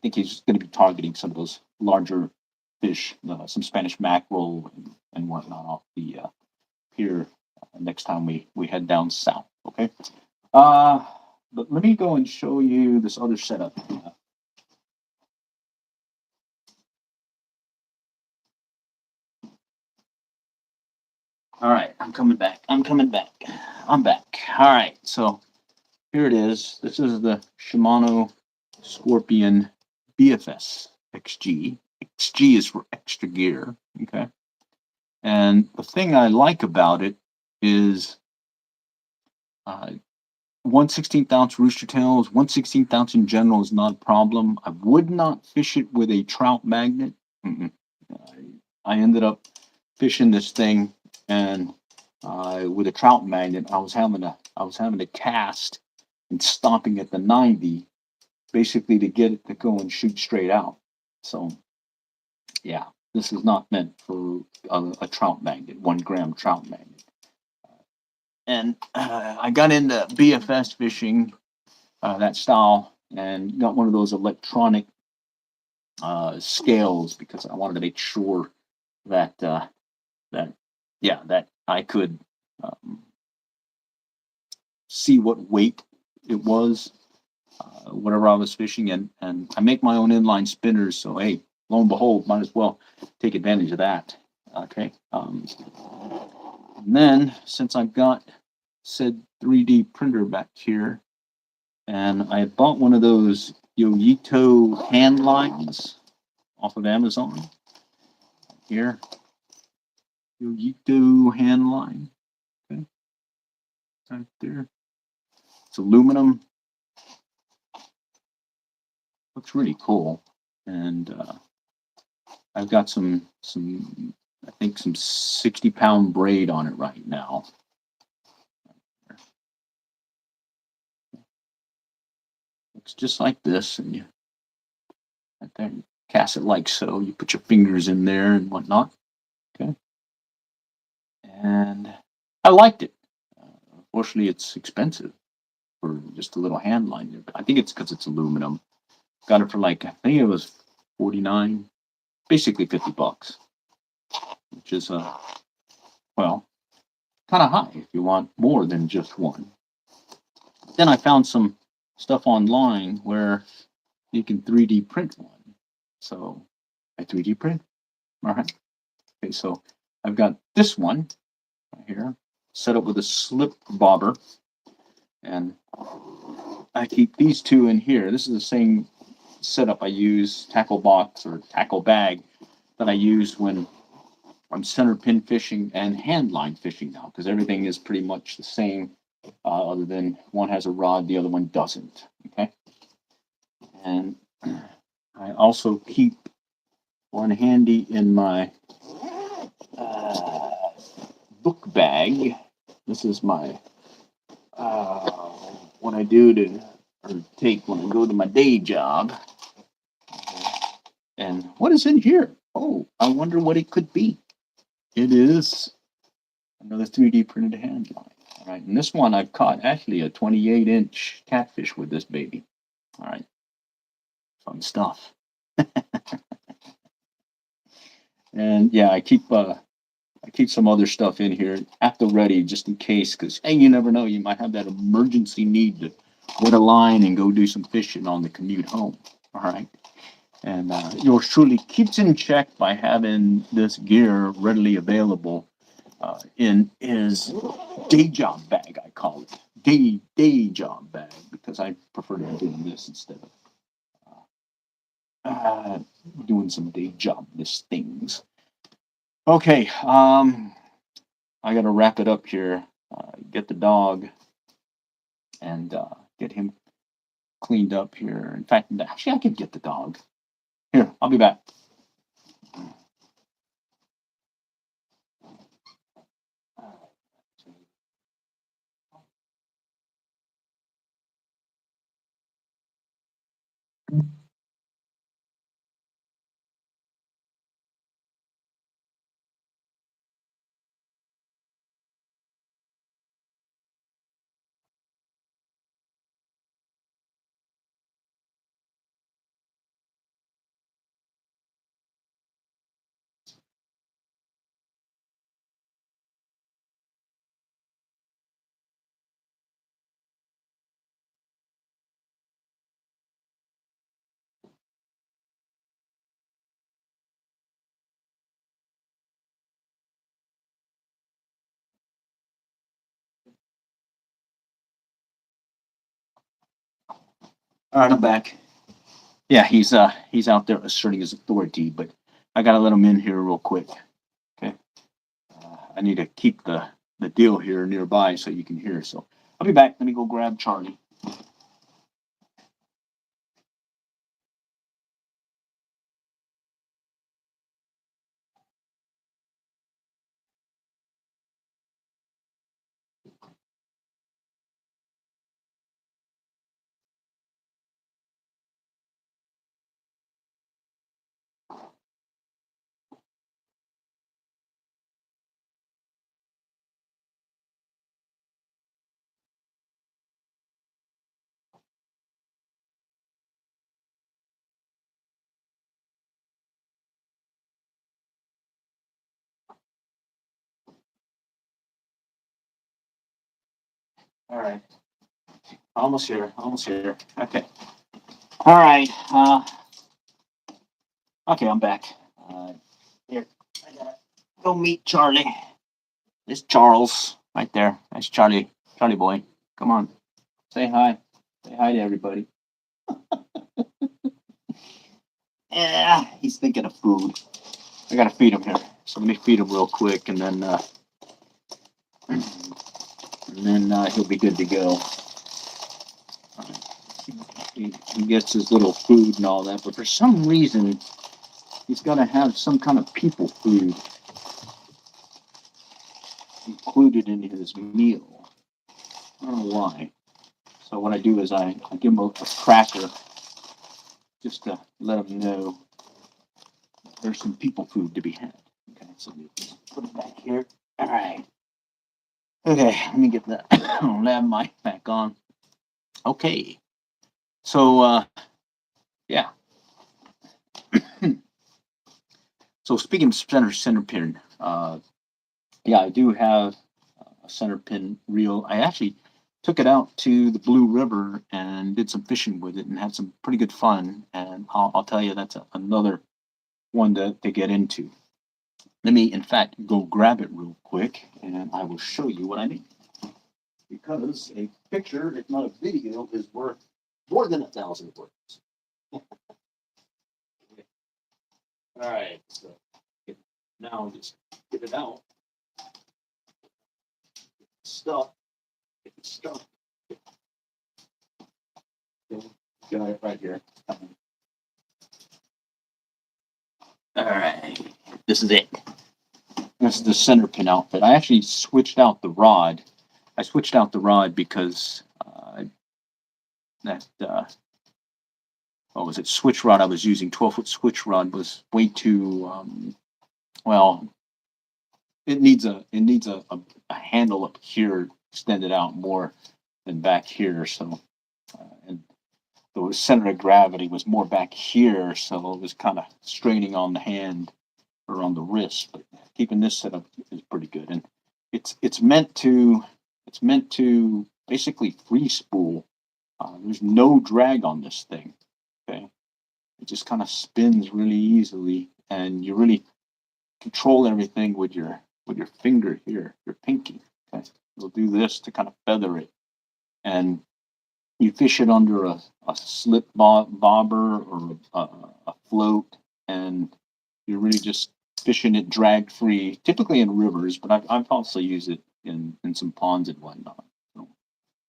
think he's going to be targeting some of those larger fish, some Spanish mackerel and whatnot off the pier next time we head down south. Okay. But let me go and show you this other setup. All right, I'm coming back. I'm back. All right, so here it is. This is the Shimano Scorpion BFS XG. XG is for extra gear. Okay. And the thing I like about it is 1/16 ounce rooster tails, 1/16 ounce in general is not a problem. I would not fish it with a trout magnet. I ended up fishing this thing, and with a trout magnet, I was having to cast and stopping at the 90, basically to get it to go and shoot straight out. So, yeah, this is not meant for a trout magnet, 1 gram trout magnet. And I got into BFS fishing, that style, and got one of those electronic scales because I wanted to make sure that that I could see what weight it was, whatever I was fishing, and I make my own inline spinners, so hey, lo and behold, might as well take advantage of that. Okay. And then since I've got said 3D printer back here, and I bought one of those Yoyito hand lines off of Amazon. Here, Yoyito hand line. Okay, right there. It's aluminum. Looks really cool, and I've got some I think some 60-pound braid on it right now. Looks just like this, and you right there, you cast it like so. You put your fingers in there and whatnot. Okay, and I liked it. Unfortunately, it's expensive for just a little hand line there. But I think it's because it's aluminum. Got it for like, I think it was 49, basically $50, which is well, kind of high if you want more than just one. Then I found some stuff online where you can 3D print one. So I 3D print. All right. Okay, so I've got this one right here set up with a slip bobber, and I keep these two in here. This is the same setup I use, tackle box or tackle bag, that I use when I'm center pin fishing and hand line fishing now, because everything is pretty much the same, other than one has a rod, the other one doesn't. Okay. And I also keep one handy in my book bag. This is my what I do to or take when I go to my day job. And what is in here? Oh, I wonder what it could be. It is another 3D printed hand line. All right, and this one I've caught actually a 28-inch catfish with this baby. All right, fun stuff. And yeah, I keep some other stuff in here at the ready just in case, because hey, you never know, you might have that emergency need to get a line and go do some fishing on the commute home. All right. And yours truly keeps in check by having this gear readily available in his day job bag, I call it. Day job bag, because I prefer to be doing this instead of doing some day job this things. Okay, I gotta wrap it up here. Get the dog and get him cleaned up here. In fact, actually, I could get the dog. Here, I'll be back. All right, I'm back. Yeah, he's out there asserting his authority, but I gotta let him in here real quick. Okay, I need to keep the deal here nearby so you can hear. So I'll be back. Let me go grab Charlie. All right, almost here. Almost here. Okay. All right. Okay, I'm back. Here, I gotta go meet Charlie. It's Charles right there. That's Charlie. Charlie boy. Come on. Say hi. Say hi to everybody. Yeah, he's thinking of food. I gotta feed him here. So let me feed him real quick, and then he'll be good to go. He gets his little food and all that, but for some reason, he's got to have some kind of people food included in his meal. I don't know why. So what I do is I give him a cracker just to let him know there's some people food to be had. Okay, so we put it back here. All right. Okay, let me get the lab mic back on. Okay. So yeah. So speaking of center pin, yeah, I do have a center pin reel. I actually took it out to the Blue River and did some fishing with it and had some pretty good fun. And I'll tell you, that's another one to get into. Let me, in fact, go grab it real quick and I will show you what I mean. Because a picture, if not a video, is worth more than 1,000 words. All right, so now just get it out. Stuff. Stuff. Got it right here. All right, this is it. This is the center pin outfit. I actually switched out the rod. I switched out the rod because that what was it? Switch rod I was using, 12-foot switch rod, was way too well. It needs a handle up here extended out more than back here. So, and the center of gravity was more back here, so it was kind of straining on the hand or on the wrist. But keeping this set up is pretty good, and it's meant to basically free spool. There's no drag on this thing. Okay, it just kind of spins really easily, and you really control everything with your finger here, your pinky. Okay, you'll do this to kind of feather it, and you fish it under a slip bobber or a float, and you're really just fishing it drag free, typically in rivers, but I've also used it in some ponds and whatnot. So,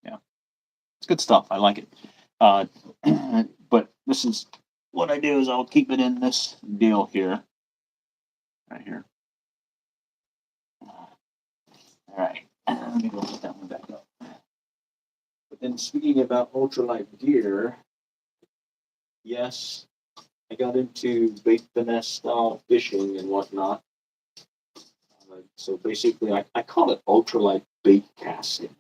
yeah, it's good stuff. I like it. Uh, but this is what I do is I'll keep it in this deal here, right here. All right, let me go put that one back up. But then speaking about ultralight gear, yes, I got into bait finesse style fishing and whatnot. So basically, I call it ultralight bait casting.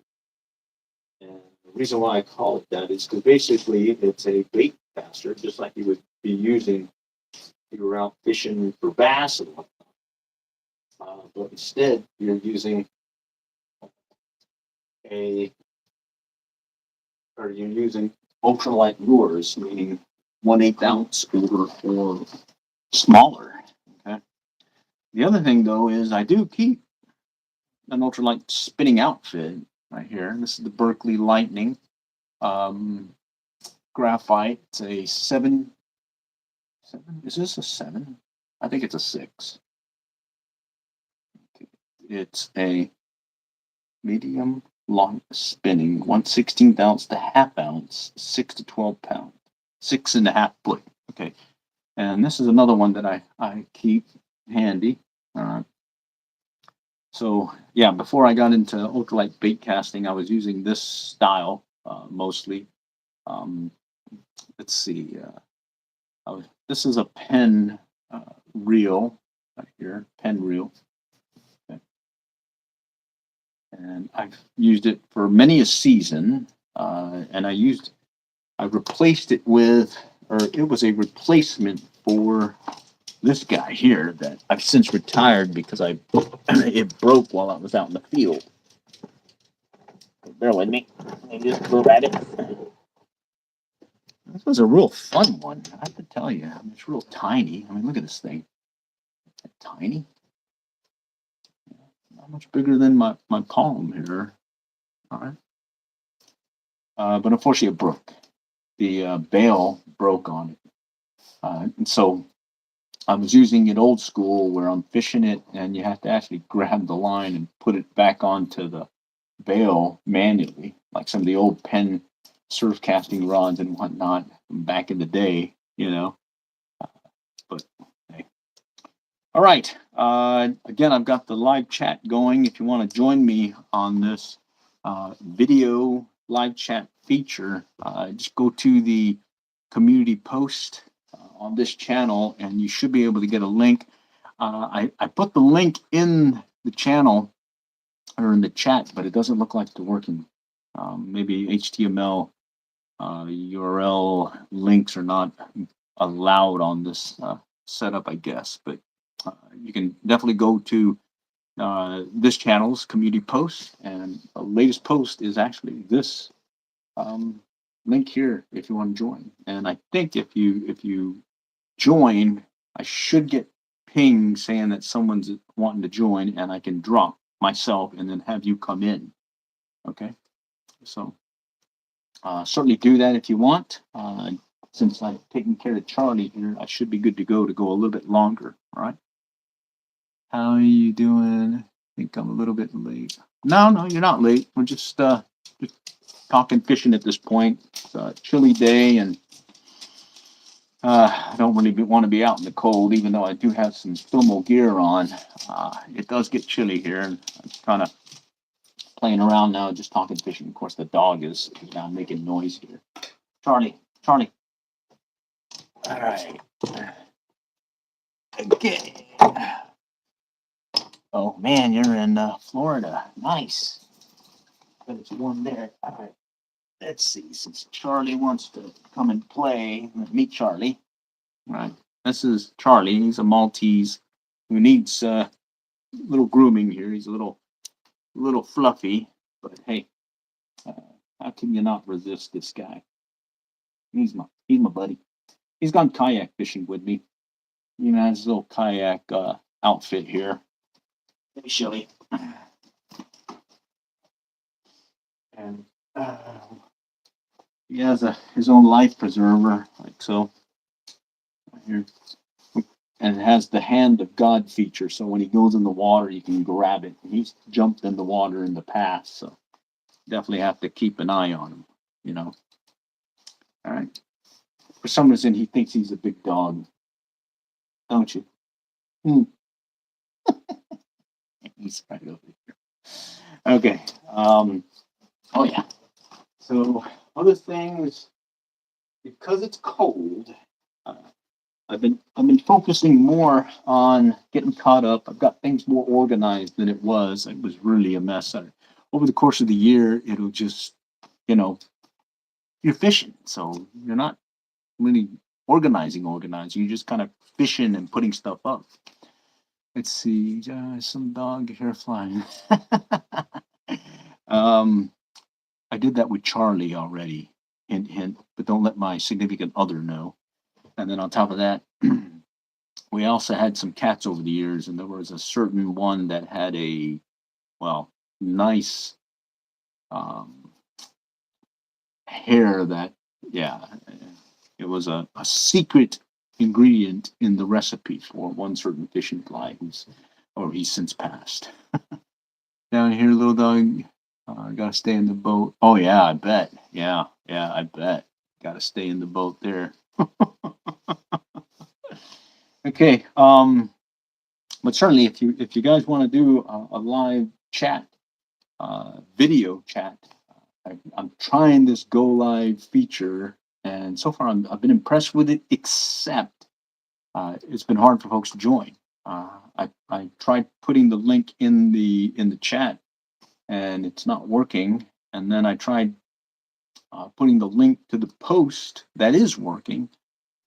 And the reason why I call it that is because basically it's a bait caster, just like you would be using if you were out fishing for bass and whatnot. But instead, you're using you're using ultralight lures, meaning 1/8 ounce or smaller. Okay. The other thing though is I do keep an ultralight spinning outfit right here. This is the Berkeley Lightning graphite. It's a 7. Is this a 7? I think it's a 6. Okay. It's a medium long spinning 1/16 ounce to half ounce, 6 to 12 pound, 6.5 foot. Okay. And this is another one that I keep handy. So yeah, before I got into ultralight bait casting, I was using this style mostly. Um, let's see. This is a pen reel right here, pen reel, okay. And I've used it for many a season. And I replaced it with, or it was a replacement for this guy here that I've since retired because it broke while I was out in the field. Bear with me. Let me just move at it. This was a real fun one, I have to tell you. I mean, it's real tiny. I mean, look at this thing. Tiny. Not much bigger than my palm here. All right. But unfortunately, it broke. The bail broke on it. And so I was using it old school where I'm fishing it and you have to actually grab the line and put it back onto the bail manually, like some of the old Penn surf casting rods and whatnot from back in the day, you know. But hey. All right. Again, I've got the live chat going. If you want to join me on this video live chat feature, just go to the community post on this channel and you should be able to get a link. I put the link in the channel or in the chat, but it doesn't look like it's working. Maybe HTML URL links are not allowed on this setup, I guess. But you can definitely go to this channel's community post, and the latest post is actually this link here if you want to join. And I think if you join, I should get ping saying that someone's wanting to join, and I can drop myself and then have you come in. Okay, so certainly do that if you want. Since I've taken care of Charlie here, I should be good to go a little bit longer. All right. How are you doing? I think I'm a little bit late. No, you're not late. We're just talking fishing at this point. It's a chilly day, and I don't really want to be out in the cold, even though I do have some thermal gear on. It does get chilly here, and I'm kind of playing around now, just talking fishing. Of course, the dog is now making noise here. Charlie. All right. Okay. Oh man, you're in Florida. Nice. but it's one there. All right. Let's see. Since Charlie wants to come and play, meet Charlie. All right. This is Charlie. He's a Maltese who needs a little grooming here. He's a little fluffy, but hey, uh, how can you not resist this guy? He's my buddy. He's gone kayak fishing with me. He has his little kayak outfit here. Let me show you. And he has his own life preserver, like so. Here. And it has the hand of God feature, so when he goes in the water, you can grab it. He's jumped in the water in the past, so definitely have to keep an eye on him, you know. All right. For some reason, he thinks he's a big dog, don't you? Hmm. He's right over here. Okay. Oh yeah. So other things, because it's cold, uh, I've been focusing more on getting caught up. I've got things more organized than it was. It was really a mess. Over the course of the year, it'll just, you know, you're fishing, so you're not really organizing. You're just kind of fishing and putting stuff up. Let's see, some dog hair flying. um, I did that with Charlie already. Hint, hint, but don't let my significant other know. And then on top of that, we also had some cats over the years, and there was a certain one that had a, well, nice um, hair that, yeah, it was a secret ingredient in the recipe for one certain fishing fly he's since passed. Down here, little dog, gotta stay in the boat. Oh yeah, I bet. Yeah, I bet. Gotta stay in the boat there. Okay. But certainly, if you guys want to do a live chat, video chat, I'm trying this go live feature, and so far I've been impressed with it. Except it's been hard for folks to join. I tried putting the link in the chat, and it's not working. And then I tried putting the link to the post that is working,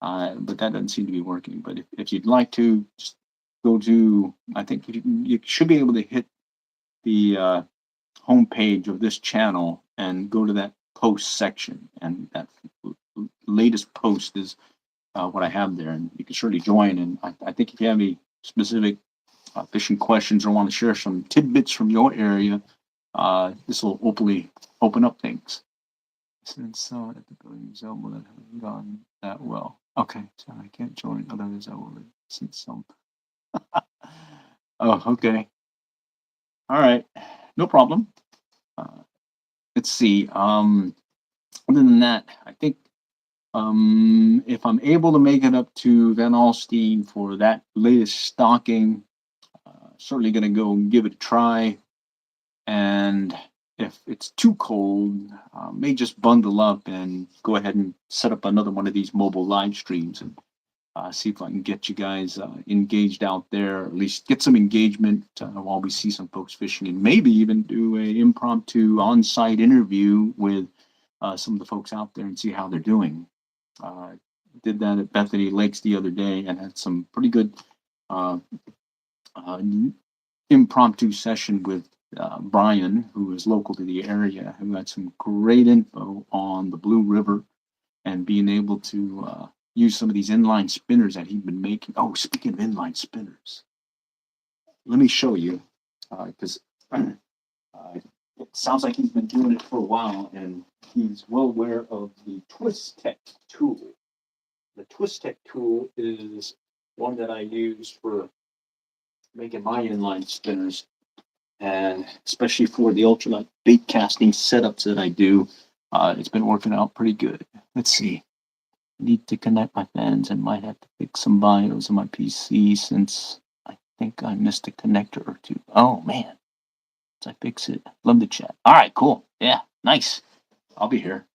but that doesn't seem to be working. But if you'd like to, just go to, I think you should be able to hit the homepage of this channel and go to that post section, and that latest post is what I have there, and you can surely join. And I think if you have any specific fishing questions or want to share some tidbits from your area, this will hopefully open up things. Since so at the building example that haven't gone that well. Okay, so I can't join others. I will since some. Oh, okay. All right, no problem. Uh, let's see. Other than that, I think if I'm able to make it up to Van Alstyne for that latest stocking, certainly going to go and give it a try. And if it's too cold, may just bundle up and go ahead and set up another one of these mobile live streams and see if I can get you guys engaged out there, or at least get some engagement while we see some folks fishing, and maybe even do a impromptu on-site interview with some of the folks out there and see how they're doing. Did that at Bethany Lakes the other day and had some pretty good uh, uh, impromptu session with Brian, who is local to the area, who had some great info on the Blue River and being able to use some of these inline spinners that he'd been making. Oh, speaking of inline spinners, let me show you, because it sounds like he's been doing it for a while, and he's well aware of the Twist Tech tool. The Twist Tech tool is one that I use for making my inline spinners, and especially for the ultralight bait casting setups that I do, it's been working out pretty good. Let's see. Need to connect my fans and might have to fix some BIOS on my PC since I think I missed a connector or two. Oh man, once I fix it, love the chat. All right, cool. Yeah, nice. I'll be here.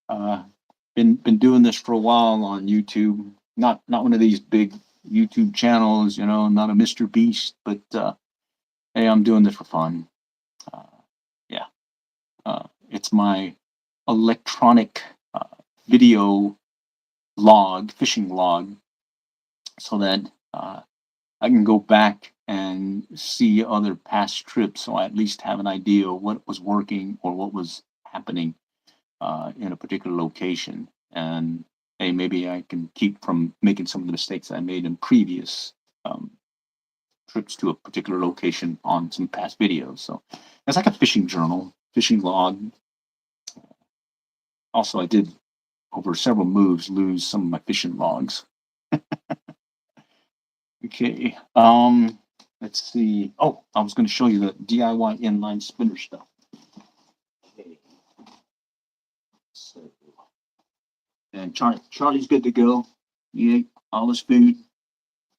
uh, been doing this for a while on YouTube. Not one of these big YouTube channels, not a Mr. Beast, but hey, I'm doing this for fun. Uh, It's my electronic video log, fishing log, so that I can go back and see other past trips, so I at least have an idea of what was working or what was happening in a particular location. And hey, maybe I can keep from making some of the mistakes I made in previous um, trips to a particular location on some past videos. So it's like a fishing journal, fishing log. Also, I did over several moves lose some of my fishing logs. Okay. Let's see. Oh, I was going to show you the DIY inline spinner stuff. Okay. So, and Charlie's good to go. He ate all his food.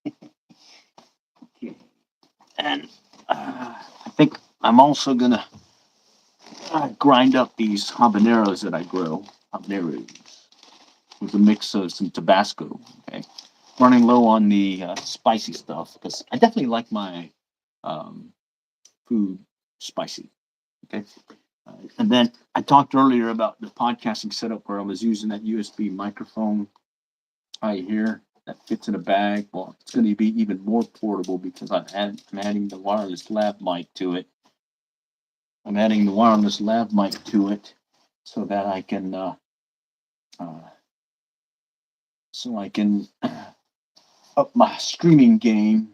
Okay. And I think I'm also gonna grind up these habaneros that I grow. Habaneros with a mix of some Tabasco. Okay. Running low on the spicy stuff because I definitely like my um, food spicy. Okay. And then I talked earlier about the podcasting setup where I was using that USB microphone right here that fits in a bag. Well, it's going to be even more portable because I'm adding the wireless lav mic to it. I'm adding the wireless lav mic to it so that I can uh, up my streaming game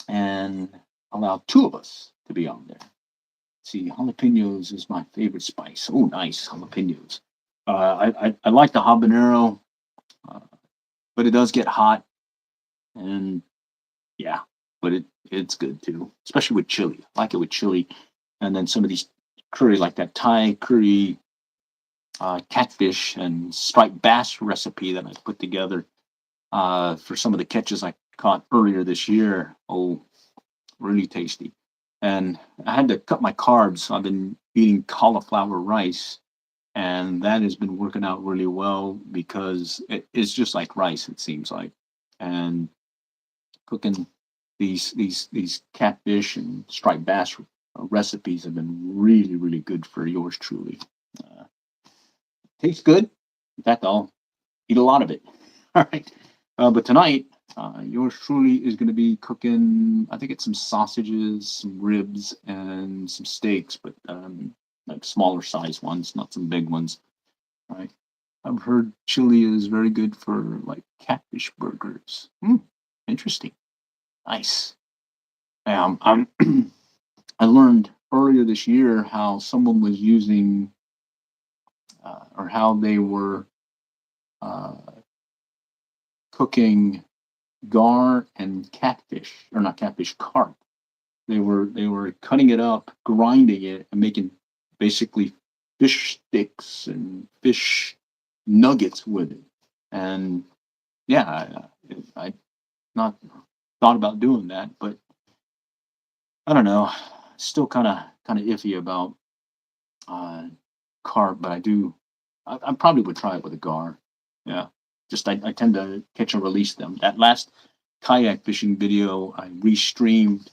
and allow two of us to be on there. See, jalapenos is my favorite spice. Oh, nice jalapenos. I like the habanero, uh, but it does get hot, and yeah, but it's good too, especially with chili. I like it with chili, and then some of these curry, like that Thai curry, catfish and striped bass recipe that I put together for some of the catches I caught earlier this year. Oh, really tasty. And I had to cut my carbs. I've been eating cauliflower rice, and that has been working out really well because it's just like rice. It seems like, and cooking these catfish and striped bass recipes have been really good for yours truly. Uh, Tastes good. In fact, I'll eat a lot of it. All right. But tonight, yours truly is going to be cooking. I think it's some sausages, some ribs, and some steaks, but like smaller size ones, not some big ones. All right. I've heard chili is very good for like catfish burgers. Interesting. Nice. I'm I learned earlier this year how someone was using or how they were uh, cooking gar and catfish, or not catfish, carp. They were cutting it up, grinding it, and making basically fish sticks and fish nuggets with it. And yeah, I not thought about doing that, but I don't know. Still kind of iffy about uh, carp, but I do. I probably would try it with a gar. Yeah, just I tend to catch and release them. That last kayak fishing video I restreamed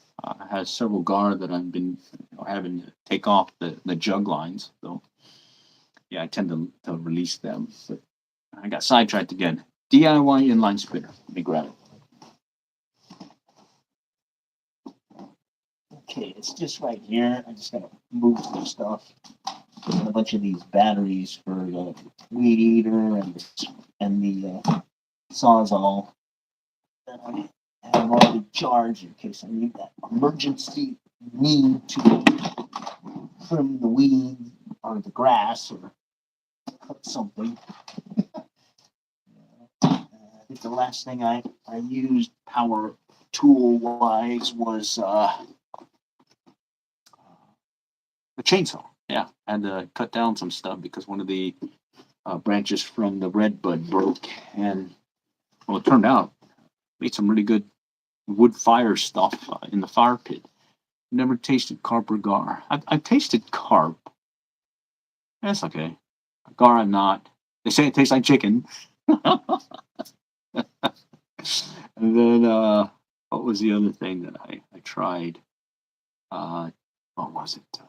has several gar that I've been having to take off the jug lines. So yeah, I tend to release them. But I got sidetracked again. DIY inline spinner. Let me grab it. Okay, it's just right here. I just gotta move some stuff. A bunch of these batteries for the weed eater and the sawzall that I have already charged in case I need that emergency need to trim the weed or the grass or cut something. I think the last thing I used power tool wise was a chainsaw. Yeah, I had to cut down some stuff because one of the branches from the redbud broke, and well, it turned out made some really good wood fire stuff in the fire pit. Never tasted carp or gar. I've tasted carp. That's okay. Gar, I'm not. They say it tastes like chicken. And then what was the other thing that I tried? What was it?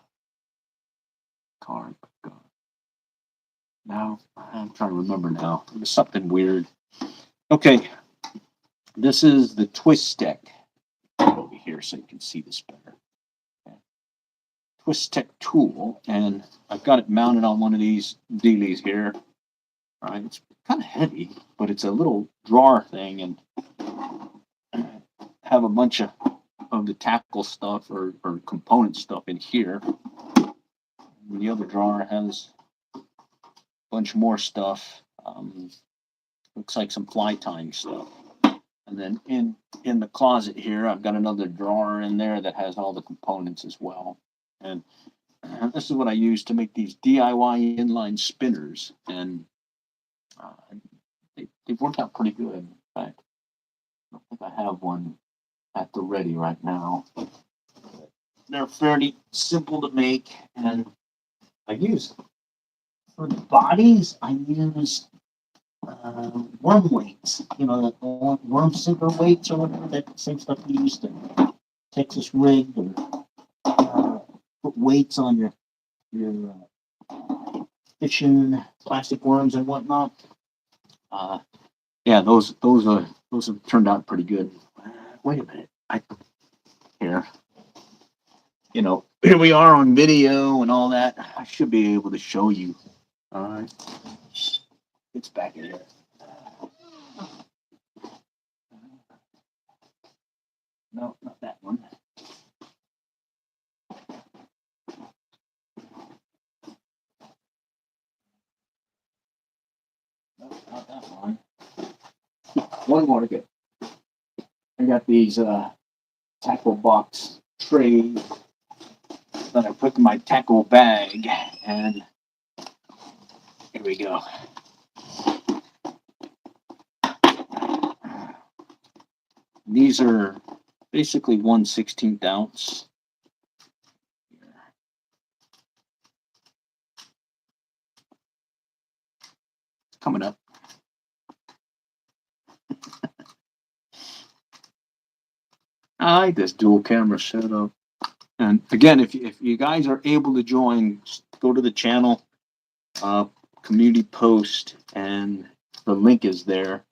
card. Now, I'm trying to remember now. It was something weird. Okay, this is the twist stick. Over here so you can see this better. Okay. Twist stick tool, and I've got it mounted on one of these dealies here. All right, it's kind of heavy, but it's a little drawer thing, and have a bunch of the tackle stuff or component stuff in here. And the other drawer has a bunch more stuff. Looks like some fly tying stuff. And then in the closet here, I've got another drawer in there that has all the components as well. And this is what I use to make these DIY inline spinners. And they've worked out pretty good. In fact, I don't think I have one at the ready right now. They're fairly simple to make, and I use for the bodies. I use worm weights. You know, the worm sinker weights or whatever. That same stuff you use to Texas rig or put weights on your fishing plastic worms and whatnot. Yeah, those have turned out pretty good. Wait a minute, here. You know, here we are on video and all that. I should be able to show you. All right, it's back in here. No, not that one. No, not that one. One more to go. I got these tackle box trays that I put in my tackle bag, and here we go. These are basically 1/16 ounce. It's coming up. I like this dual camera setup. And again, if you guys are able to join, go to the channel, community post, and the link is there,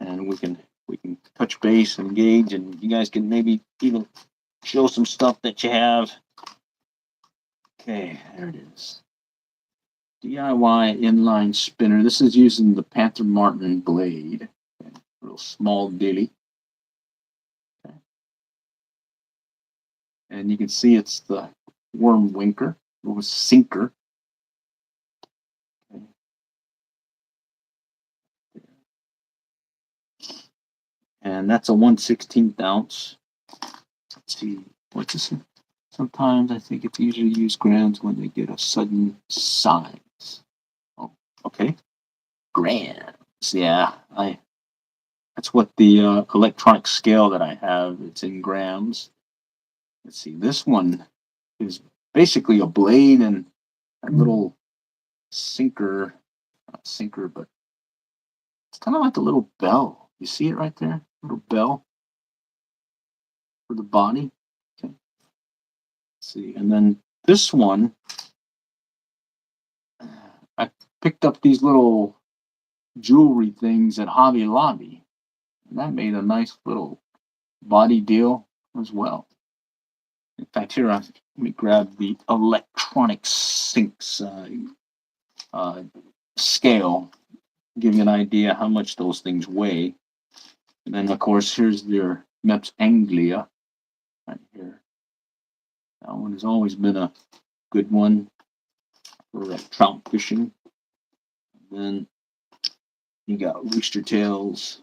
and we can touch base and engage, and you guys can maybe even show some stuff that you have. Okay, there it is. DIY inline spinner. This is using the Panther Martin blade. Okay, real small dilly. Okay. And you can see it's the worm winker, or sinker. Okay. And that's a 1/16 ounce. Let's see, what's this? Sometimes I think it's usually used grams when they get a sudden size. Oh, okay. Grams. Yeah, that's what the electronic scale that I have. It's in grams. Let's see. This one is basically a blade and a little sinker, not sinker, but it's kind of like a little bell. You see it right there? Little bell for the body. Okay. Let's see. And then this one, I picked up these little jewelry things at Hobby Lobby, and that made a nice little body deal as well. In fact, here, let me grab the electronic sinks scale, give you an idea how much those things weigh. And then, of course, here's your Meps Anglia right here. That one has always been a good one for trout fishing. And then you got rooster tails.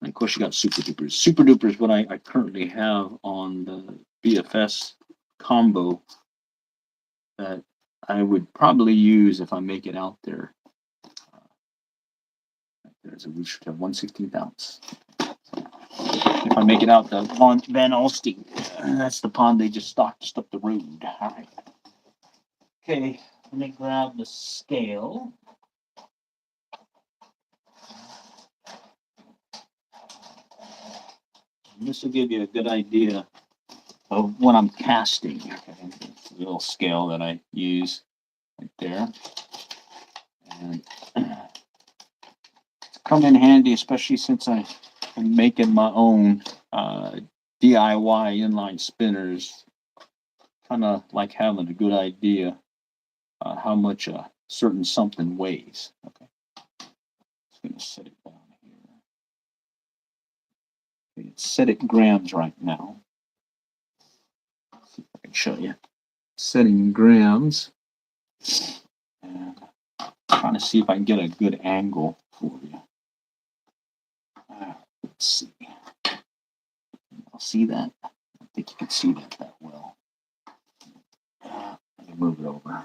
And of course, you got super dupers. Super duper is what I currently have on the BFS combo that I would probably use if I make it out there. There's a rooster tail, 1/16 ounce. If I make it out the Van Alstine, that's the pond they just stocked just up the road. All right. Okay, let me grab the scale. And this will give you a good idea of what I'm casting. Okay, it's a little scale that I use right there, and it's come in handy, especially since I'm making my own DIY inline spinners. Kind of like having a good idea how much a certain something weighs. Okay, just gonna set it down here. Okay, it's set at grams right now. See if I can show you. Setting in grams, and trying to see if I can get a good angle for you. Let's see. I'll see that. I don't think you can see that well. Let me move it over.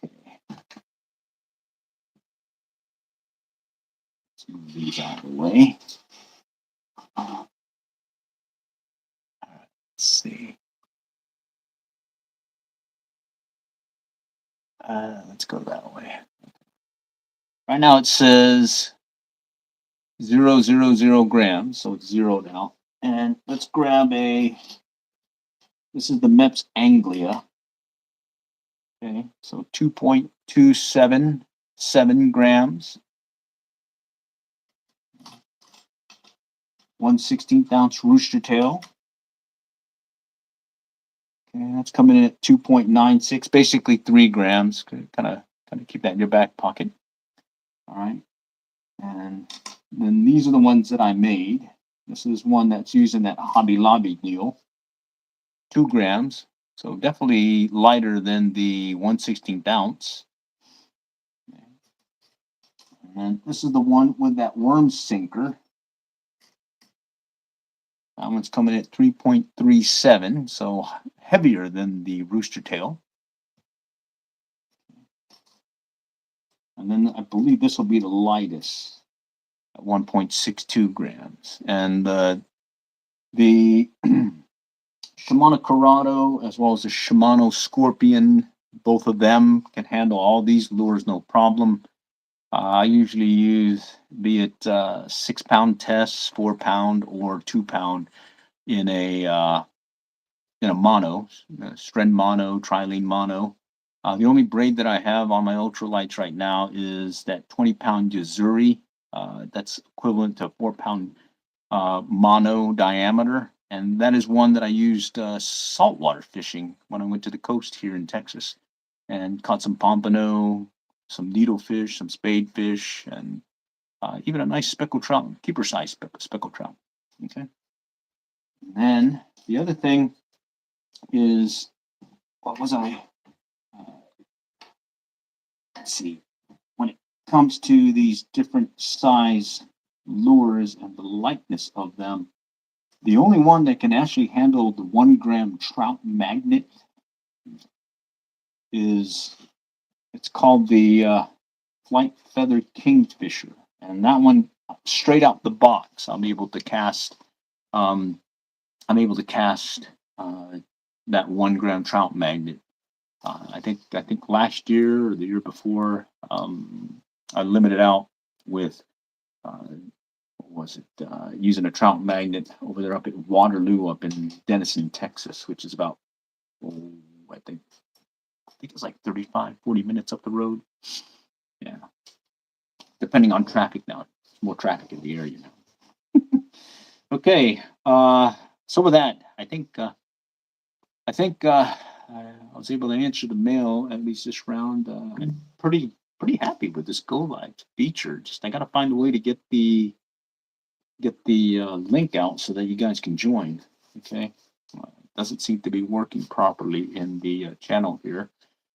Okay. Let's move these out of the way. Let's see. Let's go that way. Right now it says 000 grams, so it's zeroed out. And let's grab a. This is the MEPS Anglia. Okay, so 2.277 grams. 1/16 ounce rooster tail. Okay, that's coming in at 2.96, basically 3 grams. Kind of keep that in your back pocket. All right. And then these are the ones that I made. This is one that's using that Hobby Lobby deal. 2 grams. So definitely lighter than the 1/16 ounce. And this is the one with that worm sinker. That one's coming at 3.37, so heavier than the rooster tail. And then I believe this will be the lightest at 1.62 grams. And the Shimano Corrado as well as the Shimano Scorpion, both of them can handle all these lures no problem. I usually use, be it 6-pound tests, 4-pound, or 2-pound in a mono, Stren mono, trilene mono. The only braid that I have on my ultralights right now is that 20-pound Yazuri. That's equivalent to 4-pound mono diameter. And that is one that I used saltwater fishing when I went to the coast here in Texas and caught some pompano, some needlefish, some spadefish, and even a nice speckled trout, keeper size speckled trout. Okay. And then the other thing is, what was I? Let's see. When it comes to these different size lures and the lightness of them, the only one that can actually handle the 1-gram trout magnet is, it's called the Flight Feather Kingfisher. And that one, straight out the box, I'm able to cast that 1-gram trout magnet. I think last year or the year before, I limited out with using a trout magnet over there up at Waterloo up in Denison, Texas, which is about I think it's like 35, 40 minutes up the road. Yeah, depending on traffic now. There's more traffic in the area now. Okay, so with that, I think I was able to answer the mail at least this round. I'm pretty happy with this Go Live feature. Just I got to find a way to get the link out so that you guys can join. Okay, doesn't seem to be working properly in the channel here.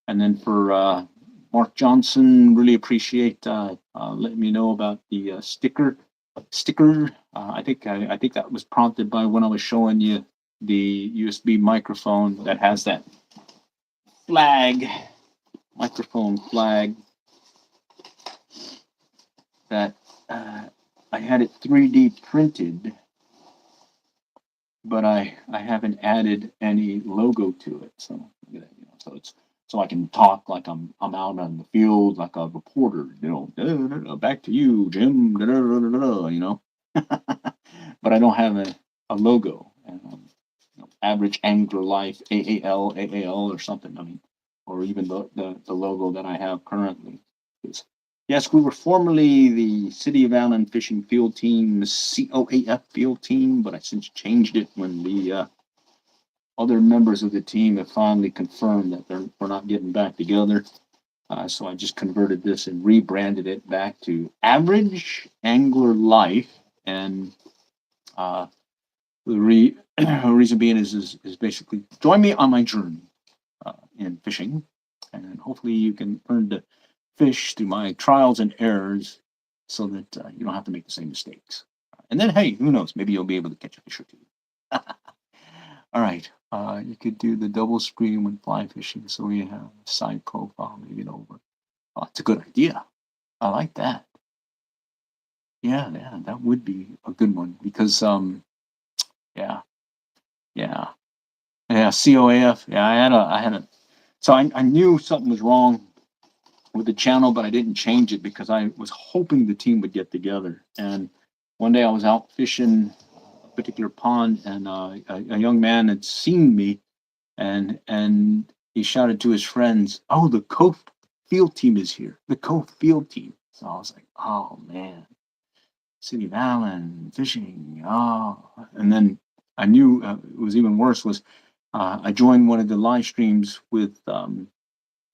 And then for Mark Johnson, really appreciate letting me know about the sticker. I think that was prompted by when I was showing you the USB microphone that has that microphone flag that I had it 3D printed, but I haven't added any logo to it. So so I can talk like I'm out on the field like a reporter. Back to you, Jim. You know. but I don't have a logo. And, Average Angler Life, AAL, or something. I mean, or even the logo that I have currently. Yes, we were formerly the City of Allen Fishing Field Team, COAF Field Team, but I since changed it when the other members of the team have finally confirmed that we're not getting back together. So I just converted this and rebranded it back to Average Angler Life. And the reason being is basically join me on my journey in fishing, and hopefully you can learn to fish through my trials and errors so that you don't have to make the same mistakes. And then, hey, who knows? Maybe you'll be able to catch a fish or two. All right. You could do the double screen when fly fishing, so we have a side profile, maybe it over. Oh, it's a good idea. I like that. Yeah, that would be a good one because, yeah, yeah, yeah, COAF. Yeah, I had a. So I knew something was wrong with the channel, but I didn't change it because I was hoping the team would get together. And one day I was out fishing a particular pond, and a young man had seen me, and he shouted to his friends, "Oh, the COAF field team is here! The COAF field team!" So I was like, "Oh man, City of Allen fishing!" Oh, and then I knew it was even worse. Was I joined one of the live streams with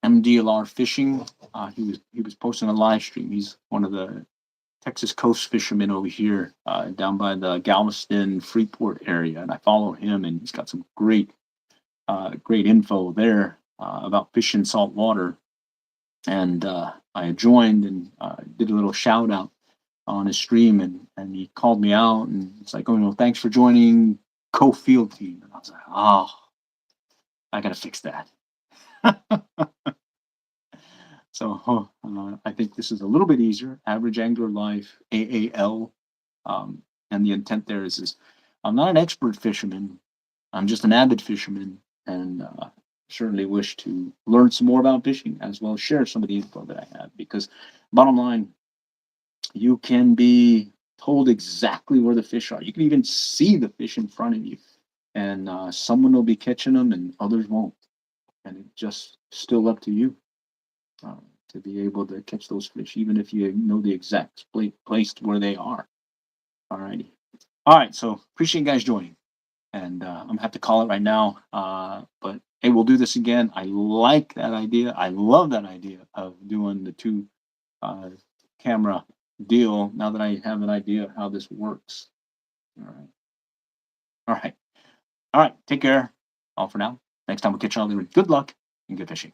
MDLR Fishing. He was posting a live stream. He's one of the Texas coast fishermen over here, down by the Galveston Freeport area, and I follow him, and he's got some great info there about fishing salt water. And I joined and did a little shout out on his stream, and he called me out, and it's like, "Oh, no, thanks for joining Co-Field Team." And I was like, "Oh, I gotta fix that." So I think this is a little bit easier. Average Angler Life, AAL, and the intent there is I'm not an expert fisherman. I'm just an avid fisherman, and certainly wish to learn some more about fishing as well as share some of the info that I have. Because bottom line, you can be told exactly where the fish are. You can even see the fish in front of you, and someone will be catching them, and others won't. And it's just still up to you to be able to catch those fish, even if you know the exact place where they are. All righty. All right. So appreciate you guys joining. And I'm gonna have to call it right now. But hey, we'll do this again. I like that idea. I love that idea of doing the two camera deal. Now that I have an idea of how this works. All right. All right. All right. Take care. All for now. Next time we'll catch you all later. Good luck and good fishing.